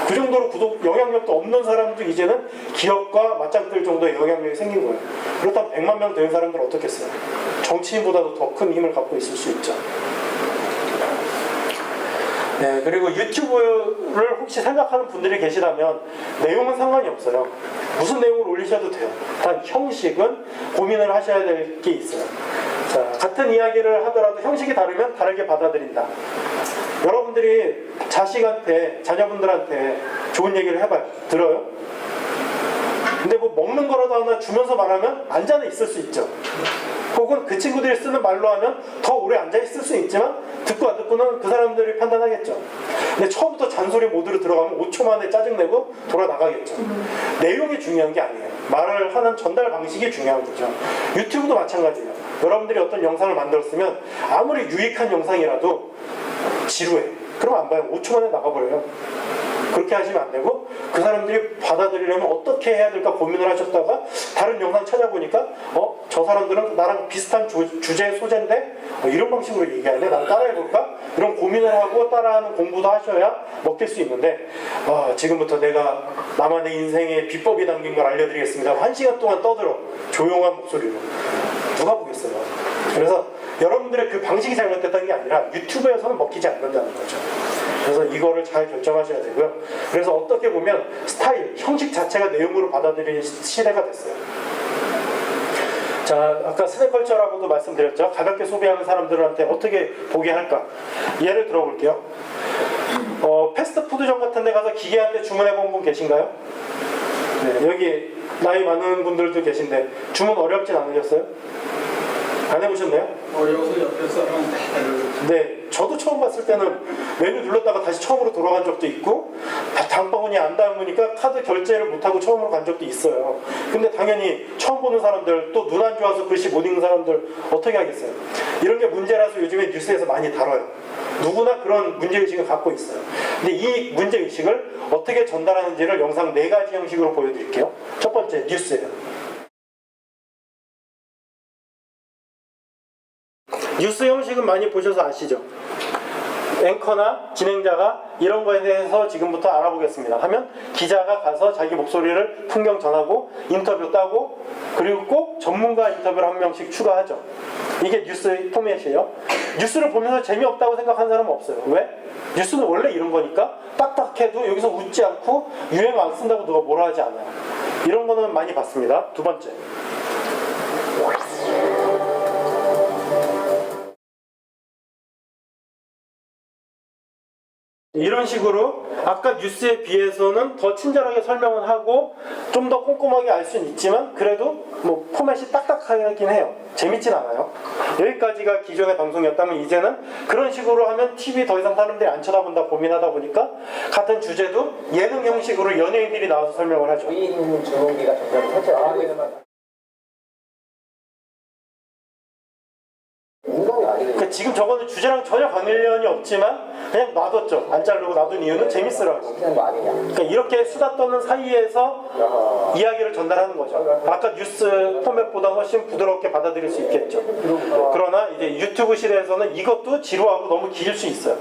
그 정도로 영향력도 없는 사람도 이제는 기업과 맞짱 뜰 정도의 영향력이 생긴 거예요. 그렇다면 100만 명 된 사람들은 어떻겠어요? 정치인보다도 더 큰 힘을 갖고 있을 수 있죠. 네, 그리고 유튜브를 혹시 생각하는 분들이 계시다면 내용은 상관이 없어요. 무슨 내용을 올리셔도 돼요. 단 형식은 고민을 하셔야 될 게 있어요. 자, 같은 이야기를 하더라도 형식이 다르면 다르게 받아들인다. 여러분들이 자식한테, 자녀분들한테 좋은 얘기를 해봐요. 들어요? 근데 뭐 먹는 거라도 하나 주면서 말하면 앉아는 있을 수 있죠. 혹은 그 친구들이 쓰는 말로 하면 더 오래 앉아있을 수 있지만 듣고 안 듣고는 그 사람들이 판단하겠죠. 근데 처음부터 잔소리 모드로 들어가면 5초 만에 짜증내고 돌아 나가겠죠. 내용이 중요한 게 아니에요. 말을 하는 전달 방식이 중요한 거죠. 유튜브도 마찬가지예요. 여러분들이 어떤 영상을 만들었으면 아무리 유익한 영상이라도 지루해. 그럼 안 봐요. 5초 만에 나가버려요. 그렇게 하시면 안 되고, 그 사람들이 받아들이려면 어떻게 해야 될까 고민을 하셨다가 다른 영상 찾아보니까 저 사람들은 나랑 비슷한 주제 소재인데 이런 방식으로 얘기하네, 난 따라해볼까? 이런 고민을 하고 따라하는 공부도 하셔야 먹힐 수 있는데, 지금부터 내가 나만의 인생에 비법이 담긴 걸 알려드리겠습니다. 1시간 동안 떠들어, 조용한 목소리로. 누가 보겠어요. 그래서 여러분들의 그 방식이 잘못됐다는 게 아니라 유튜브에서는 먹히지 않는다는 거죠. 그래서 이거를 잘 결정하셔야 되고요. 그래서 어떻게 보면 스타일, 형식 자체가 내용으로 받아들이는 시대가 됐어요. 자, 아까 스낵컬처라고도 말씀드렸죠. 가볍게 소비하는 사람들한테 어떻게 보게 할까? 예를 들어볼게요. 패스트푸드점 같은 데 가서 기계한테 주문해 본 분 계신가요? 네, 여기 나이 많은 분들도 계신데 주문 어렵진 않으셨어요? 안 해보셨나요? 어려워서 옆에서 하면 다 네. 저도 처음 봤을 때는 메뉴 눌렀다가 다시 처음으로 돌아간 적도 있고 장바구니 안 담으니까 카드 결제를 못하고 처음으로 간 적도 있어요. 근데 당연히 처음 보는 사람들 또 눈 안 좋아서 글씨 못 읽는 사람들 어떻게 하겠어요. 이런 게 문제라서 요즘에 뉴스에서 많이 다뤄요. 누구나 그런 문제의식을 갖고 있어요. 근데 이 문제의식을 어떻게 전달하는지를 영상 4가지 형식으로 보여드릴게요. 첫 번째 뉴스예요. 뉴스 형식은 많이 보셔서 아시죠? 앵커나 진행자가 이런 거에 대해서 지금부터 알아보겠습니다 하면 기자가 가서 자기 목소리를 풍경 전하고 인터뷰 따고 그리고 꼭 전문가 인터뷰를 한 명씩 추가하죠. 이게 뉴스 포맷이에요. 뉴스를 보면서 재미없다고 생각하는 사람은 없어요. 왜? 뉴스는 원래 이런 거니까 딱딱해도 여기서 웃지 않고 유행 안 쓴다고 누가 뭐라 하지 않아요. 이런 거는 많이 봤습니다. 두 번째, 이런 식으로 아까 뉴스에 비해서는 더 친절하게 설명을 하고 좀 더 꼼꼼하게 알 수는 있지만 그래도 뭐 포맷이 딱딱하긴 해요. 재밌진 않아요. 여기까지가 기존의 방송이었다면 이제는 그런 식으로 하면 TV 더 이상 사람들이 안 쳐다본다 고민하다 보니까 같은 주제도 예능 형식으로 연예인들이 나와서 설명을 하죠. 부인 주문기가 점점 설치하고 있는 것 인간이 아니에요. 그러니까 지금 저거는 주제랑 전혀 관련이 없지만 그냥 놔뒀죠. 안 자르고 놔둔 이유는 재밌으라고. 시키는 거 아니냐. 그러니까 이렇게 수다 떠는 사이에서 이야기를 전달하는 거죠. 아까 뉴스 포맷보다 훨씬 부드럽게 받아들일 수 있겠죠. 그러나 이제 유튜브 시대에서는 이것도 지루하고 너무 길 수 있어요.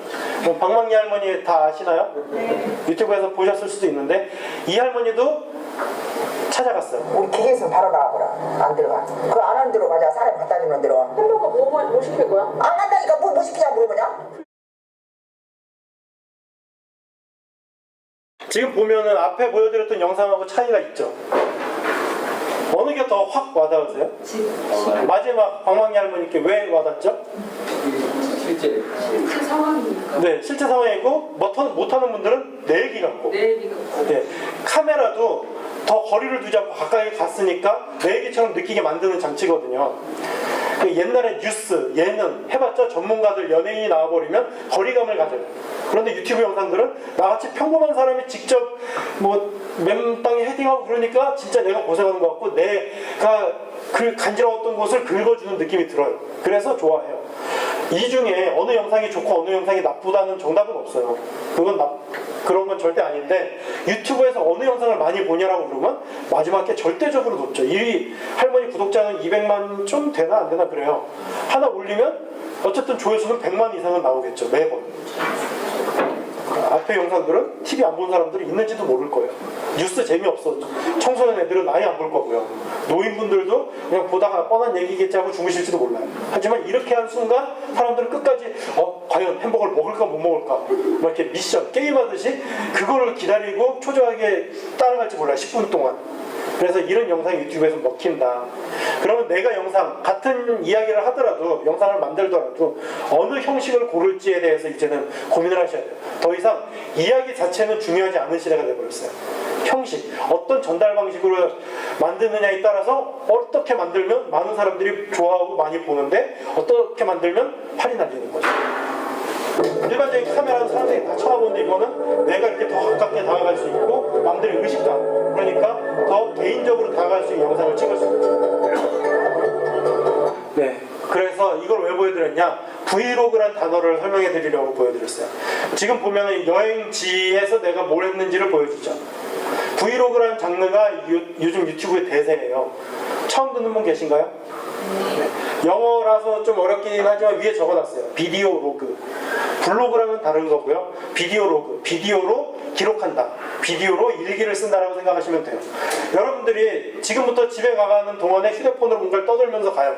방망이 할머니 다 아시나요? 유튜브에서 보셨을 수도 있는데 이 할머니도 찾아갔어요. 우리 기계에서 바로 나와보라. 안 들어가. 그거 안 들어가자. 사람 갖다 주면 들어. 햄버거 뭐 시킬 거야? 안 간다니까 뭐 시키냐 물어보냐? 지금 보면은 앞에 보여드렸던 영상하고 차이가 있죠. 어느 게 더 확 와닿으세요? 마지막 방망이 할머니께 왜 와닿죠? 실제 상황이니까. 네, 실제 상황이고 못하는 분들은 내 얘기 같고 내 얘기가 네, 카메라도 더 거리를 두지 않고 가까이 갔으니까 내 얘기처럼 느끼게 만드는 장치거든요. 옛날에 뉴스, 예능 해봤자 전문가들, 연예인이 나와버리면 거리감을 가져요. 그런데 유튜브 영상들은 나같이 평범한 사람이 직접 뭐 맨땅에 헤딩하고 그러니까 진짜 내가 고생하는 것 같고 내가 그 간지러웠던 곳을 긁어주는 느낌이 들어요. 그래서 좋아해요. 이 중에 어느 영상이 좋고 어느 영상이 나쁘다는 정답은 없어요. 그런 건 절대 아닌데 유튜브에서 어느 영상을 많이 보냐라고 그러면 마지막에 절대적으로 높죠. 이 할머니 구독자는 200만 좀 되나 안 되나 그래요. 하나 올리면 어쨌든 조회수는 100만 이상은 나오겠죠. 매번. 앞에 영상들은 TV 안 본 사람들이 있는지도 모를 거예요. 뉴스 재미없어. 청소년 애들은 아예 안 볼 거고요. 노인분들도 그냥 보다가 뻔한 얘기겠지 하고 주무실지도 몰라요. 하지만 이렇게 한 순간 사람들은 끝까지 과연 햄버거를 먹을까 못 먹을까 막 이렇게 미션 게임하듯이 그거를 기다리고 초조하게 따라갈지 몰라요. 10분 동안. 그래서 이런 영상이 유튜브에서 먹힌다. 그러면 내가 같은 이야기를 하더라도 영상을 만들더라도 어느 형식을 고를지에 대해서 이제는 고민을 하셔야 돼요. 더 이상 이야기 자체는 중요하지 않은 시대가 되어버렸어요. 형식, 어떤 전달 방식으로 만드느냐에 따라서 어떻게 만들면 많은 사람들이 좋아하고 많이 보는데 어떻게 만들면 팔이 날리는 거죠. 일반적인 카메라는 사람들이 다 쳐다보는데 이거는 내가 이렇게 더 가깝게 다가갈 수 있고 남들이 의식도 안 해요. 그러니까 더 개인적으로 다가갈 수 있는 영상을 찍을 수 있죠. 네, 그래서 이걸 왜 보여드렸냐? 브이로그란 단어를 설명해 드리려고 보여드렸어요. 지금 보면 여행지에서 내가 뭘 했는지를 보여주죠. 브이로그란 장르가 요즘 유튜브의 대세예요. 처음 듣는 분 계신가요? 네. 영어라서 좀 어렵긴 하지만 위에 적어놨어요. 비디오 로그. 블로그랑은 다른 거고요. 비디오 로그. 비디오로 기록한다. 비디오로 일기를 쓴다라고 생각하시면 돼요. 여러분들이 지금부터 집에 가가는 동안에 휴대폰으로 뭔가를 떠들면서 가요.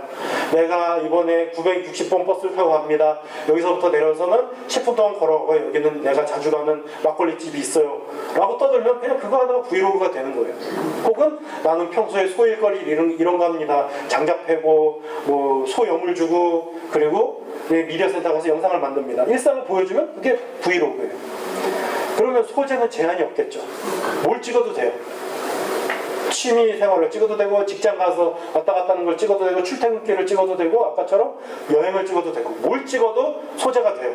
내가 이번에 960번 버스를 타고 갑니다. 여기서부터 내려서는 10분 동안 걸어가고 여기는 내가 자주 가는 막걸리집이 있어요. 라고 떠들면 그냥 그거 하나가 브이로그가 되는 거예요. 혹은 나는 평소에 소일거리 이런 거 합니다. 장작 패고 뭐 소염을 주고 그리고 미디어센터 가서 영상을 만듭니다. 일상을 보여주면 그게 브이로그예요. 그러면 소재는 제한이 없겠죠. 뭘 찍어도 돼요. 취미 생활을 찍어도 되고 직장 가서 왔다 갔다 하는 걸 찍어도 되고 출퇴근길을 찍어도 되고 아까처럼 여행을 찍어도 되고 뭘 찍어도 소재가 돼요.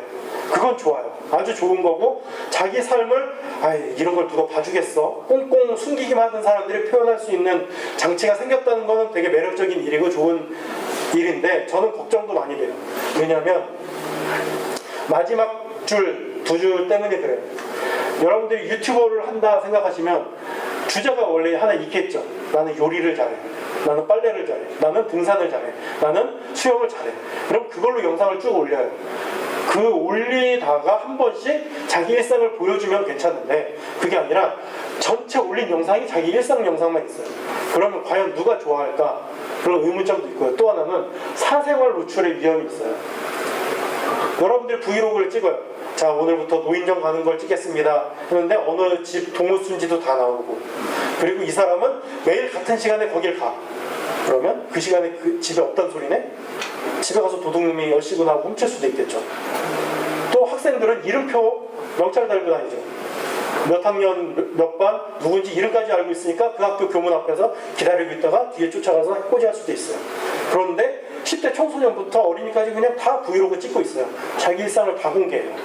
그건 좋아요. 아주 좋은 거고 자기 삶을 이런 걸 누가 봐주겠어 꽁꽁 숨기기만 하던 사람들이 표현할 수 있는 장치가 생겼다는 거는 되게 매력적인 일이고 좋은 일인데 저는 걱정도 많이 돼요. 왜냐하면 마지막 두 줄 때문에 그래요. 여러분들이 유튜버를 한다 생각하시면 주제가 원래 하나 있겠죠. 나는 요리를 잘해, 나는 빨래를 잘해, 나는 등산을 잘해, 나는 수영을 잘해. 그럼 그걸로 영상을 쭉 올려요. 그 올리다가 한 번씩 자기 일상을 보여주면 괜찮은데 그게 아니라 전체 올린 영상이 자기 일상 영상만 있어요. 그러면 과연 누가 좋아할까? 그런 의문점도 있고요. 또 하나는 사생활 노출의 위험이 있어요. 여러분들이 브이로그를 찍어요. 자, 오늘부터 노인정 가는 걸 찍겠습니다 했는데 어느 집 동호순지도 다 나오고, 그리고 이 사람은 매일 같은 시간에 거길 가. 그러면 그 시간에 그 집에 없단 소리네? 집에 가서 도둑놈이 열시고나고 훔칠 수도 있겠죠. 또 학생들은 이름표 명찰 달고 다니죠. 몇 학년 몇 반 누군지 이름까지 알고 있으니까 그 학교 교문 앞에서 기다리고 있다가 뒤에 쫓아가서 해코지할 수도 있어요. 그런데 10대 청소년부터 어린이까지 그냥 다 브이로그 찍고 있어요. 자기 일상을 다 공개해요.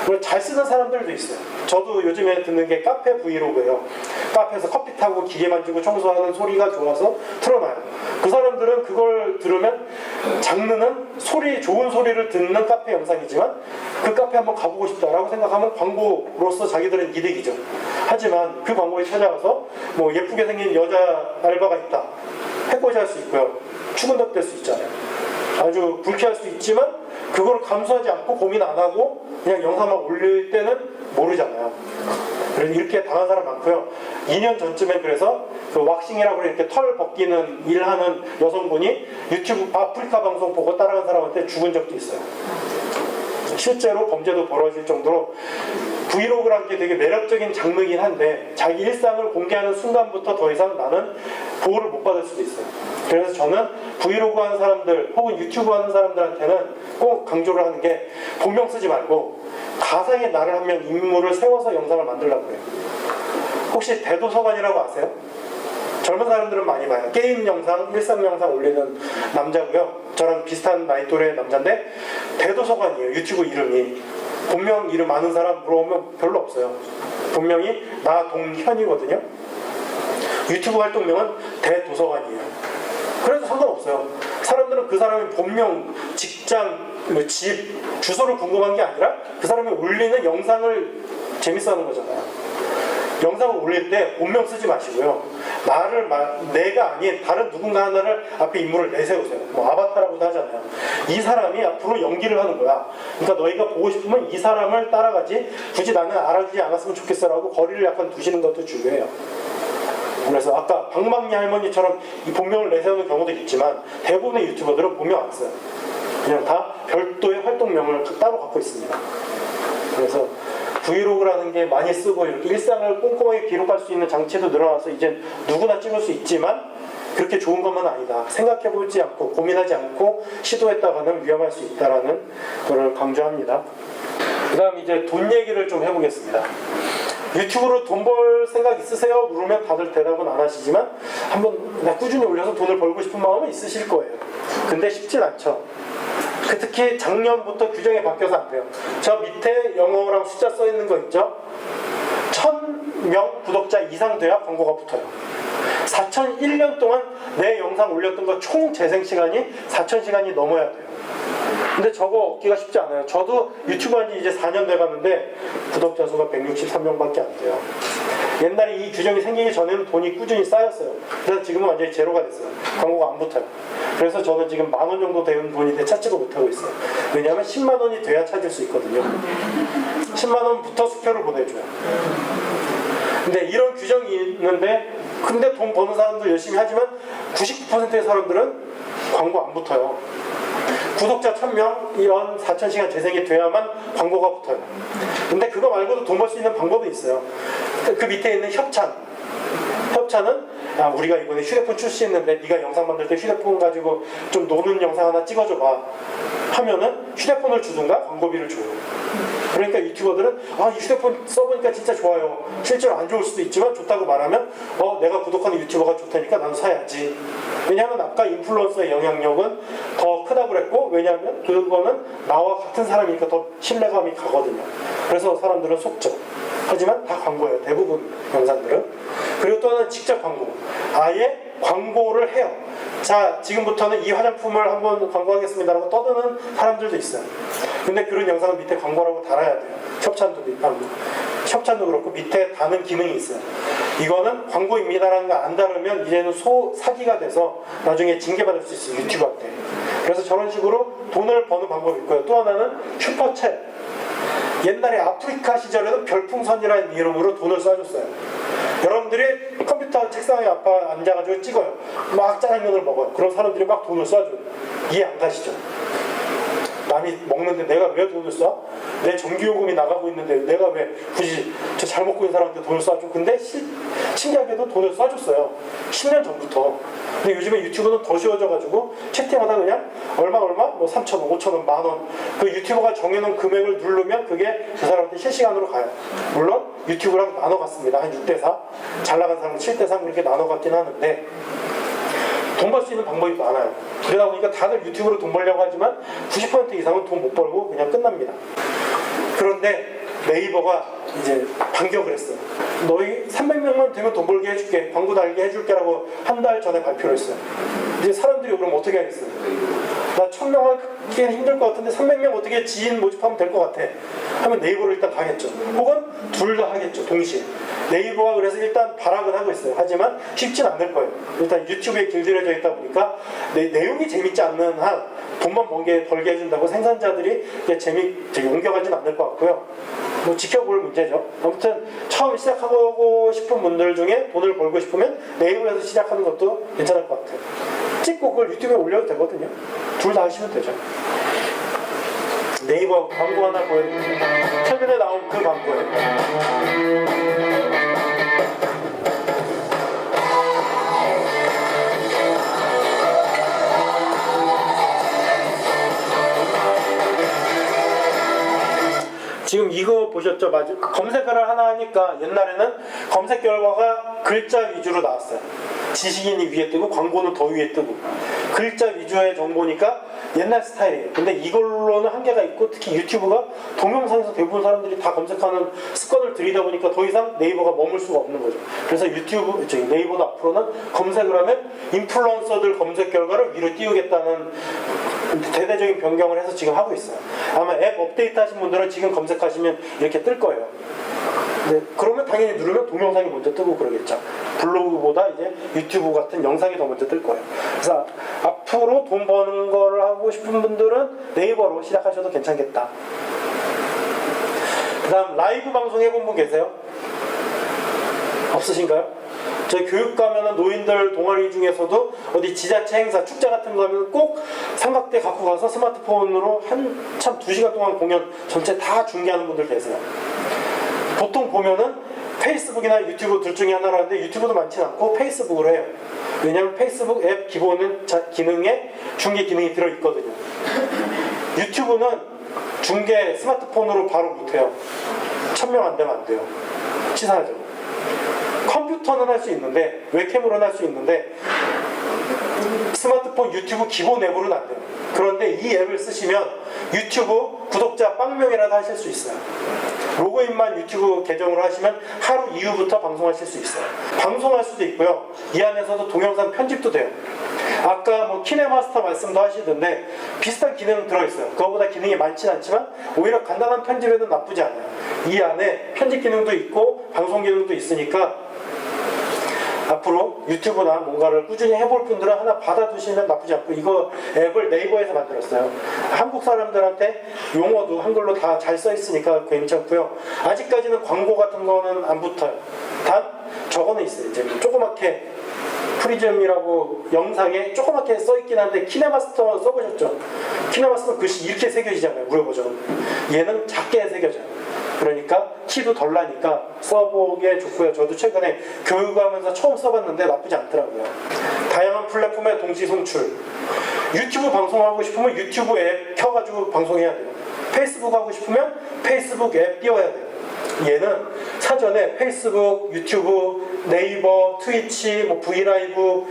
그걸 잘 쓰는 사람들도 있어요. 저도 요즘에 듣는 게 카페 브이로그예요. 카페에서 커피 타고 기계 만지고 청소하는 소리가 좋아서 틀어놔요. 그 사람들은 그걸 들으면 장르는 좋은 소리를 듣는 카페 영상이지만 그 카페 한번 가보고 싶다라고 생각하면 광고로서 자기들은 이득이죠. 하지만 그 광고에 찾아가서 뭐 예쁘게 생긴 여자 알바가 있다, 해코지할 수 있고요. 추근덕될 수 있잖아요. 아주 불쾌할 수 있지만 그걸 감수하지 않고 고민 안 하고 그냥 영상만 올릴 때는 모르잖아요. 그래서 이렇게 당한 사람 많고요. 2년 전쯤에 그래서 그 왁싱이라고 이렇게 털 벗기는 일하는 여성분이 유튜브 아프리카 방송 보고 따라간 사람한테 죽은 적도 있어요. 실제로 범죄도 벌어질 정도로 브이로그라는 게 되게 매력적인 장르이긴 한데 자기 일상을 공개하는 순간부터 더 이상 나는 보호를 못 받을 수도 있어요. 그래서 저는 브이로그 하는 사람들 혹은 유튜브 하는 사람들한테는 꼭 강조를 하는 게 본명 쓰지 말고 가상의 나를 한 명 인물을 세워서 영상을 만들라고 해요. 혹시 대도서관이라고 아세요? 젊은 사람들은 많이 봐요. 게임 영상, 일상 영상 올리는 남자고요. 저랑 비슷한 나이 또래 남자인데 대도서관이에요. 유튜브 이름이. 본명 이름 아는 사람 물어보면 별로 없어요. 본명이 나동현이거든요. 유튜브 활동명은 대도서관이에요. 그래도 상관없어요. 사람들은 그 사람의 본명, 직장, 집, 주소를 궁금한 게 아니라 그 사람이 올리는 영상을 재밌어하는 거잖아요. 영상을 올릴 때 본명 쓰지 마시고요. 내가 아닌 다른 누군가 하나를 앞에 인물을 내세우세요. 뭐 아바타라고도 하잖아요. 이 사람이 앞으로 연기를 하는 거야. 그러니까 너희가 보고 싶으면 이 사람을 따라가지 굳이 나는 알아주지 않았으면 좋겠어라고 거리를 약간 두시는 것도 중요해요. 그래서 아까 방망이 할머니처럼 이 본명을 내세우는 경우도 있지만 대부분의 유튜버들은 본명 안 써요. 그냥 다 별도의 활동명을 따로 갖고 있습니다. 그래서 브이로그라는 게 많이 쓰고 이렇게 일상을 꼼꼼하게 기록할 수 있는 장치도 늘어나서 이제 누구나 찍을 수 있지만 그렇게 좋은 것만 아니다. 생각해보지 않고 고민하지 않고 시도했다가는 위험할 수 있다는 것을 강조합니다. 그 다음 이제 돈 얘기를 좀 해보겠습니다. 유튜브로 돈 벌 생각 있으세요? 물으면 다들 대답은 안 하시지만 한번 꾸준히 올려서 돈을 벌고 싶은 마음은 있으실 거예요. 근데 쉽진 않죠. 특히 작년부터 규정이 바뀌어서 안 돼요. 저 밑에 영어랑 숫자 써 있는 거 있죠? 1000명 구독자 이상 돼야 광고가 붙어요. 4001년 동안 내 영상 올렸던 거 총 재생 시간이 4000시간이 넘어야 돼요. 근데 저거 얻기가 쉽지 않아요. 저도 유튜브 한 지 이제 4년 돼가는데 구독자 수가 163명밖에 안 돼요. 옛날에 이 규정이 생기기 전에는 돈이 꾸준히 쌓였어요. 그래서 지금은 완전히 제로가 됐어요. 광고가 안 붙어요. 그래서 저는 지금 10,000원 정도 되는 돈인데 찾지도 못하고 있어요. 왜냐하면 10만 원이 돼야 찾을 수 있거든요. 10만 원부터 수표를 보내줘요. 근데 이런 규정이 있는데 근데 돈 버는 사람들 열심히 하지만 99%의 사람들은 광고 안 붙어요. 구독자 1000명, 이런 4000시간 재생이 돼야만 광고가 붙어요. 근데 그거 말고도 돈 벌 수 있는 방법이 있어요. 그 밑에 있는 협찬. 협찬은 우리가 이번에 휴대폰 출시했는데 네가 영상 만들 때 휴대폰 가지고 좀 노는 영상 하나 찍어줘봐 하면은 휴대폰을 주든가 광고비를 줘요. 그러니까 유튜버들은 아, 이 휴대폰 써보니까 진짜 좋아요. 실제로 안 좋을 수도 있지만 좋다고 말하면 내가 구독하는 유튜버가 좋다니까 나도 사야지. 왜냐하면 아까 인플루언서의 영향력은 더 크다고 그랬고, 왜냐하면 그거는 나와 같은 사람이니까 더 신뢰감이 가거든요. 그래서 사람들은 속죠. 하지만 다 광고예요. 대부분 영상들은. 그리고 또 하나는 직접 광고. 아예 광고를 해요. 자, 지금부터는 이 화장품을 한번 광고하겠습니다라고 떠드는 사람들도 있어요. 근데 그런 영상은 밑에 광고라고 달아야 돼요. 협찬도 그렇고 밑에 다는 기능이 있어요. 이거는 광고입니다라는 거 안 다르면 이제는 사기가 돼서 나중에 징계받을 수 있어요. 유튜브한테. 그래서 저런 식으로 돈을 버는 방법이 있고요. 또 하나는 슈퍼챗. 옛날에 아프리카 시절에는 별풍선이라는 이름으로 돈을 쏴줬어요. 여러분들이 컴퓨터 책상에 앞에 앉아가지고 찍어요. 막 짜장면을 먹어요. 그럼 사람들이 막 돈을 쏴줘요. 이해 안 가시죠? 남이 먹는데 내가 왜 돈을 쏴? 내 전기요금이 나가고 있는데 내가 왜 굳이 저 잘 먹고 있는 사람한테 돈을 쏴줘? 근데 신기하게도 돈을 쏴줬어요. 10년 전부터. 근데 요즘에 유튜브는 더 쉬워져가지고 채팅하다 그냥 얼마 뭐 3,000원, 5,000원, 만원 그 유튜버가 정해놓은 금액을 누르면 그게 그 사람한테 실시간으로 가요. 물론 유튜브랑 나눠갔습니다. 한 6대4 잘 나간 사람은 7대3 그렇게 나눠갔긴 하는데 돈 벌 수 있는 방법이 많아요. 그러다 보니까 다들 유튜브로 돈 벌려고 하지만 90% 이상은 돈 못 벌고 그냥 끝납니다. 그런데 네이버가 이제 반격을 했어요. 너희 300명만 되면 돈 벌게 해줄게, 광고 달게 해줄게 라고 한 달 전에 발표를 했어요. 이제 사람들이 그럼 어떻게 하겠어요? 나 1000명 하기엔 힘들 것 같은데 300명 어떻게 지인 모집하면 될 것 같아 하면 네이버를 일단 가겠죠. 혹은 둘 다 하겠죠, 동시에. 네이버가 그래서 일단 발악은 하고 있어요. 하지만 쉽진 않을 거예요. 일단 유튜브에 길들여져 있다 보니까 내용이 재밌지 않는 한 돈만 벌게 해준다고 생산자들이 재밌게 옮겨가진 않을 것 같고요. 뭐 지켜볼 문제죠. 아무튼 처음 시작하고 싶은 분들 중에 돈을 벌고 싶으면 네이버에서 시작하는 것도 괜찮을 것 같아요. 찍고 그걸 유튜브에 올려도 되거든요. 둘 다 하시면 되죠. 네이버 광고 하나 보여드릴게요. 최근에 나온 그 광고예요. 지금 이거 보셨죠? 맞아. 검색어를 하나 하니까 옛날에는 검색 결과가 글자 위주로 나왔어요. 지식인이 위에 뜨고 광고는 더 위에 뜨고 글자 위주의 정보니까 옛날 스타일이에요. 근데 이걸로는 한계가 있고 특히 유튜브가 동영상에서 대부분 사람들이 다 검색하는 습관을 들이다 보니까 더 이상 네이버가 머물 수가 없는 거죠. 그래서 네이버도 앞으로는 검색을 하면 인플루언서들 검색 결과를 위로 띄우겠다는 대대적인 변경을 해서 지금 하고 있어요. 아마 앱 업데이트 하신 분들은 지금 검색하시면 이렇게 뜰 거예요. 네, 그러면 당연히 누르면 동영상이 먼저 뜨고 그러겠죠. 블로그보다 이제 유튜브 같은 영상이 더 먼저 뜰 거예요. 그래서 앞으로 돈 버는 거를 하고 싶은 분들은 네이버로 시작하셔도 괜찮겠다. 그 다음 라이브 방송 해본 분 계세요? 없으신가요? 저희 교육 가면은 노인들 동아리 중에서도 어디 지자체 행사, 축제 같은 거 하면 꼭 삼각대 갖고 가서 스마트폰으로 한참 2시간 동안 공연 전체 다 중계하는 분들 계세요. 보통 보면은 페이스북이나 유튜브 둘 중에 하나라는데 유튜브도 많진 않고 페이스북으로 해요. 왜냐하면 페이스북 앱 기본은 기능에 중계 기능이 들어있거든요. 유튜브는 중계 스마트폰으로 바로 못해요. 1000명 안 되면 안 돼요. 치사하죠. 컴퓨터는 할 수 있는데 웹캠으로는 할 수 있는데 스마트폰 유튜브 기본 앱으로는 안 돼요. 그런데 이 앱을 쓰시면 유튜브 구독자 0명이라도 하실 수 있어요. 로그인만 유튜브 계정으로 하시면 하루 이후부터 방송하실 수 있어요. 방송할 수도 있고요. 이 안에서도 동영상 편집도 돼요. 아까 뭐 키네마스터 말씀도 하시던데 비슷한 기능 들어있어요. 그거보다 기능이 많진 않지만 오히려 간단한 편집에도 나쁘지 않아요. 이 안에 편집 기능도 있고 방송 기능도 있으니까 앞으로 유튜브나 뭔가를 꾸준히 해볼 분들은 하나 받아두시면 나쁘지 않고, 이거 앱을 네이버에서 만들었어요. 한국 사람들한테 용어도 한글로 다 잘 써 있으니까 괜찮고요. 아직까지는 광고 같은 거는 안 붙어요. 단 저거는 있어요. 이제 조그맣게 프리즘이라고 영상에 조그맣게 써있긴 한데 키네마스터 써보셨죠? 키네마스터 글씨 이렇게 새겨지잖아요. 무료 버전. 얘는 작게 새겨져요. 그러니까 키도 덜 나니까 써보기에 좋고요. 저도 최근에 교육하면서 처음 써봤는데 나쁘지 않더라고요. 다양한 플랫폼의 동시 송출. 유튜브 방송하고 싶으면 유튜브 앱 켜가지고 방송해야 돼요. 페이스북 하고 싶으면 페이스북 앱 띄워야 돼요. 얘는 사전에 페이스북, 유튜브, 네이버, 트위치, 뭐 브이라이브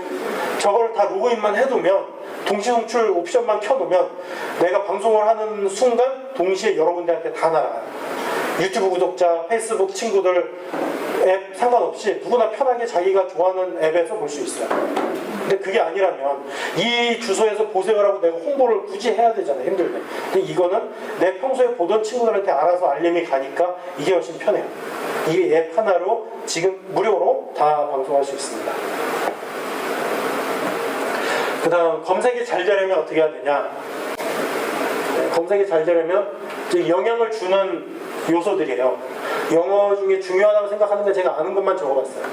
저걸 다 로그인만 해두면 동시 송출 옵션만 켜놓으면 내가 방송을 하는 순간 동시에 여러 군데한테 다 날아가요. 유튜브 구독자, 페이스북 친구들 앱 상관없이 누구나 편하게 자기가 좋아하는 앱에서 볼 수 있어요. 근데 그게 아니라면 이 주소에서 보세요라고 내가 홍보를 굳이 해야 되잖아요. 힘들게. 근데 이거는 내 평소에 보던 친구들한테 알아서 알림이 가니까 이게 훨씬 편해요. 이 앱 하나로 지금 무료로 다 방송할 수 있습니다. 그 다음 검색이 잘 되려면 어떻게 해야 되냐. 검색이 잘 되려면 영향을 주는 요소들이에요. 영어 중에 중요하다고 생각하는 게 제가 아는 것만 적어봤어요.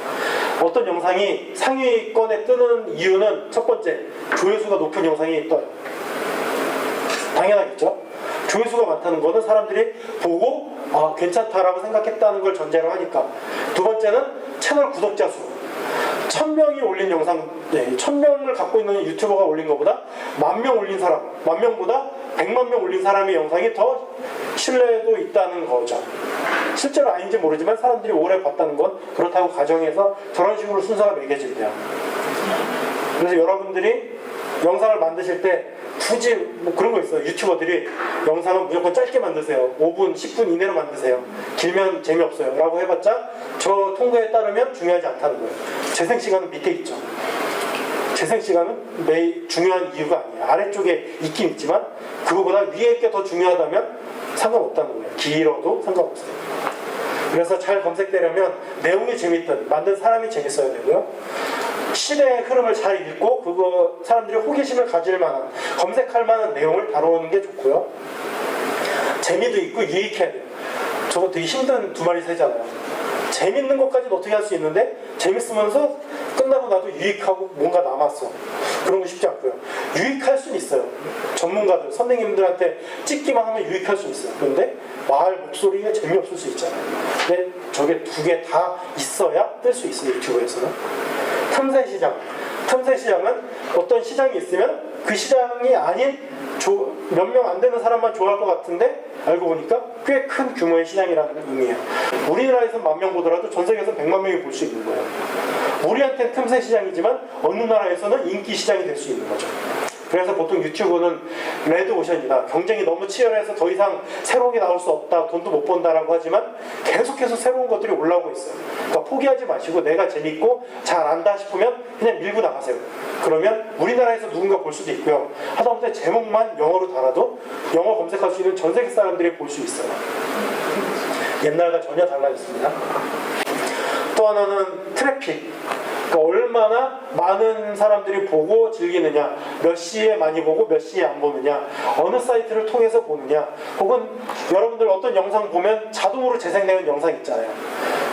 어떤 영상이 상위권에 뜨는 이유는 첫 번째, 조회수가 높은 영상이 떠요. 당연하겠죠? 조회수가 많다는 거는 사람들이 보고 괜찮다라고 생각했다는 걸 전제로 하니까. 두 번째는 채널 구독자 수. 1000명이 올린 영상, 1000명을 갖고 있는 유튜버가 올린 것보다 10,000명 올린 사람, 10,000명보다 100만 명 올린 사람의 영상이 더 신뢰도 있다는 거죠. 실제로 아닌지 모르지만 사람들이 오래 봤다는 건 그렇다고 가정해서 저런 식으로 순서가 매겨진대요. 그래서 여러분들이 영상을 만드실 때 굳이 뭐 그런 거 있어요. 유튜버들이 영상은 무조건 짧게 만드세요. 5분, 10분 이내로 만드세요. 길면 재미없어요. 라고 해봤자 저 통계에 따르면 중요하지 않다는 거예요. 재생시간은 밑에 있죠. 재생시간은 매일 중요한 이유가 아니에요. 아래쪽에 있긴 있지만 그거보다 위에 게 더 중요하다면 상관없다는 거예요. 길어도 상관없어요. 그래서 잘 검색되려면 내용이 재밌든 만든 사람이 재밌어야 되고요. 시대의 흐름을 잘 읽고 그거 사람들이 호기심을 가질 만한 검색할 만한 내용을 다루는 게 좋고요. 재미도 있고 유익해야 돼요. 저거 되게 힘든 두 마리 새잖아요. 재밌는 것까지는 어떻게 할 수 있는데 재밌으면서 끝나고 나도 유익하고 뭔가 남았어. 그런 거 쉽지 않고요. 유익할 수는 있어요. 전문가들, 선생님들한테 찍기만 하면 유익할 수 있어요. 그런데 말, 목소리가 재미없을 수 있잖아요. 근데 저게 두 개 다 있어야 뜰 수 있어요. 유튜브에서는. 틈새 시장. 틈새 시장은 어떤 시장이 있으면 그 시장이 아닌 몇 명 안 되는 사람만 좋아할 것 같은데 알고 보니까 꽤 큰 규모의 시장이라는 의미예요. 우리나라에서 10,000명 보더라도 전 세계에서 100만 명이 볼 수 있는 거예요. 우리한테는 틈새 시장이지만 어느 나라에서는 인기 시장이 될 수 있는 거죠. 그래서 보통 유튜브는 레드오션이다. 경쟁이 너무 치열해서 더 이상 새로운 게 나올 수 없다. 돈도 못 번다라고 하지만 계속해서 새로운 것들이 올라오고 있어요. 그러니까 포기하지 마시고 내가 재밌고 잘 안다 싶으면 그냥 밀고 나가세요. 그러면 우리나라에서 누군가 볼 수도 있고요. 하다못해 제목만 영어로 달아도 영어 검색할 수 있는 전 세계 사람들이 볼 수 있어요. 옛날과 전혀 달라졌습니다. 또 하나는 트래픽. 그러니까 얼마나 많은 사람들이 보고 즐기느냐, 몇 시에 많이 보고 몇 시에 안 보느냐, 어느 사이트를 통해서 보느냐, 혹은 여러분들 어떤 영상 보면 자동으로 재생되는 영상 있잖아요.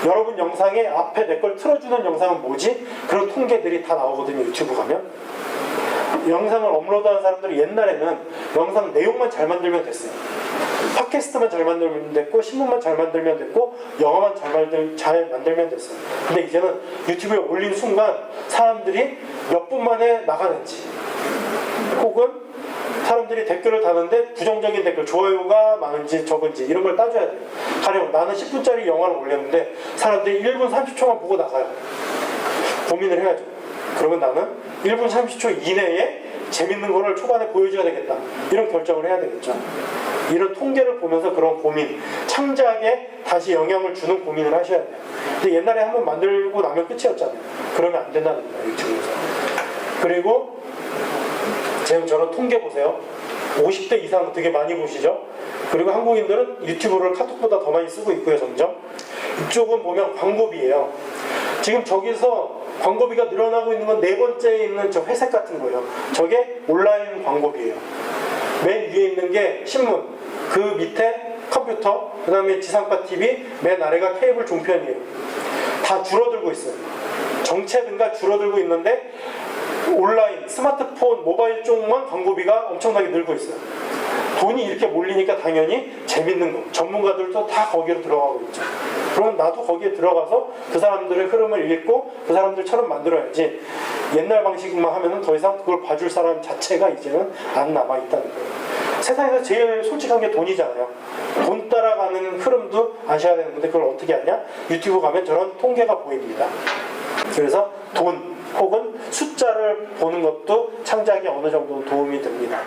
여러분 영상에 앞에 내 걸 틀어주는 영상은 뭐지? 그런 통계들이 다 나오거든요. 유튜브 가면. 영상을 업로드하는 사람들이 옛날에는 영상 내용만 잘 만들면 됐어요. 팟캐스트만 잘 만들면 됐고, 신문만 잘 만들면 됐고, 영화만 잘 만들면 됐어요. 근데 이제는 유튜브에 올린 순간 사람들이 몇 분 만에 나가는지, 혹은 사람들이 댓글을 다는데 부정적인 댓글, 좋아요가 많은지 적은지 이런 걸 따져야 돼요. 가령 나는 10분짜리 영화를 올렸는데 사람들이 1분 30초만 보고 나가요. 고민을 해야죠. 그러면 나는 1분 30초 이내에 재밌는 거를 초반에 보여줘야 되겠다. 이런 결정을 해야 되겠죠. 이런 통계를 보면서 그런 고민, 창작에 다시 영향을 주는 고민을 하셔야 돼요. 근데 옛날에 한번 만들고 나면 끝이었잖아요. 그러면 안 된다는 거예요. 유튜브에서. 그리고 지금 저런 통계 보세요. 50대 이상 되게 많이 보시죠? 그리고 한국인들은 유튜브를 카톡보다 더 많이 쓰고 있고요. 점점. 이쪽은 보면 광고비예요. 지금 저기서 광고비가 늘어나고 있는 건 네 번째에 있는 저 회색 같은 거예요. 저게 온라인 광고비예요. 맨 위에 있는 게 신문, 그 밑에 컴퓨터, 그 다음에 지상파 TV, 맨 아래가 케이블 종편이에요. 다 줄어들고 있어요. 정체든가 줄어들고 있는데 온라인, 스마트폰, 모바일 쪽만 광고비가 엄청나게 늘고 있어요. 돈이 이렇게 몰리니까 당연히 재밌는 거, 전문가들도 다 거기로 들어가고 있죠. 그러면 나도 거기에 들어가서 그 사람들의 흐름을 읽고 그 사람들처럼 만들어야지, 옛날 방식만 하면은 더 이상 그걸 봐줄 사람 자체가 이제는 안 남아있다는 거예요. 세상에서 제일 솔직한 게 돈이잖아요. 돈 따라가는 흐름도 아셔야 되는데 그걸 어떻게 하냐? 유튜브 가면 저런 통계가 보입니다. 그래서 돈 혹은 숫자를 보는 것도 창작에 어느 정도 도움이 됩니다.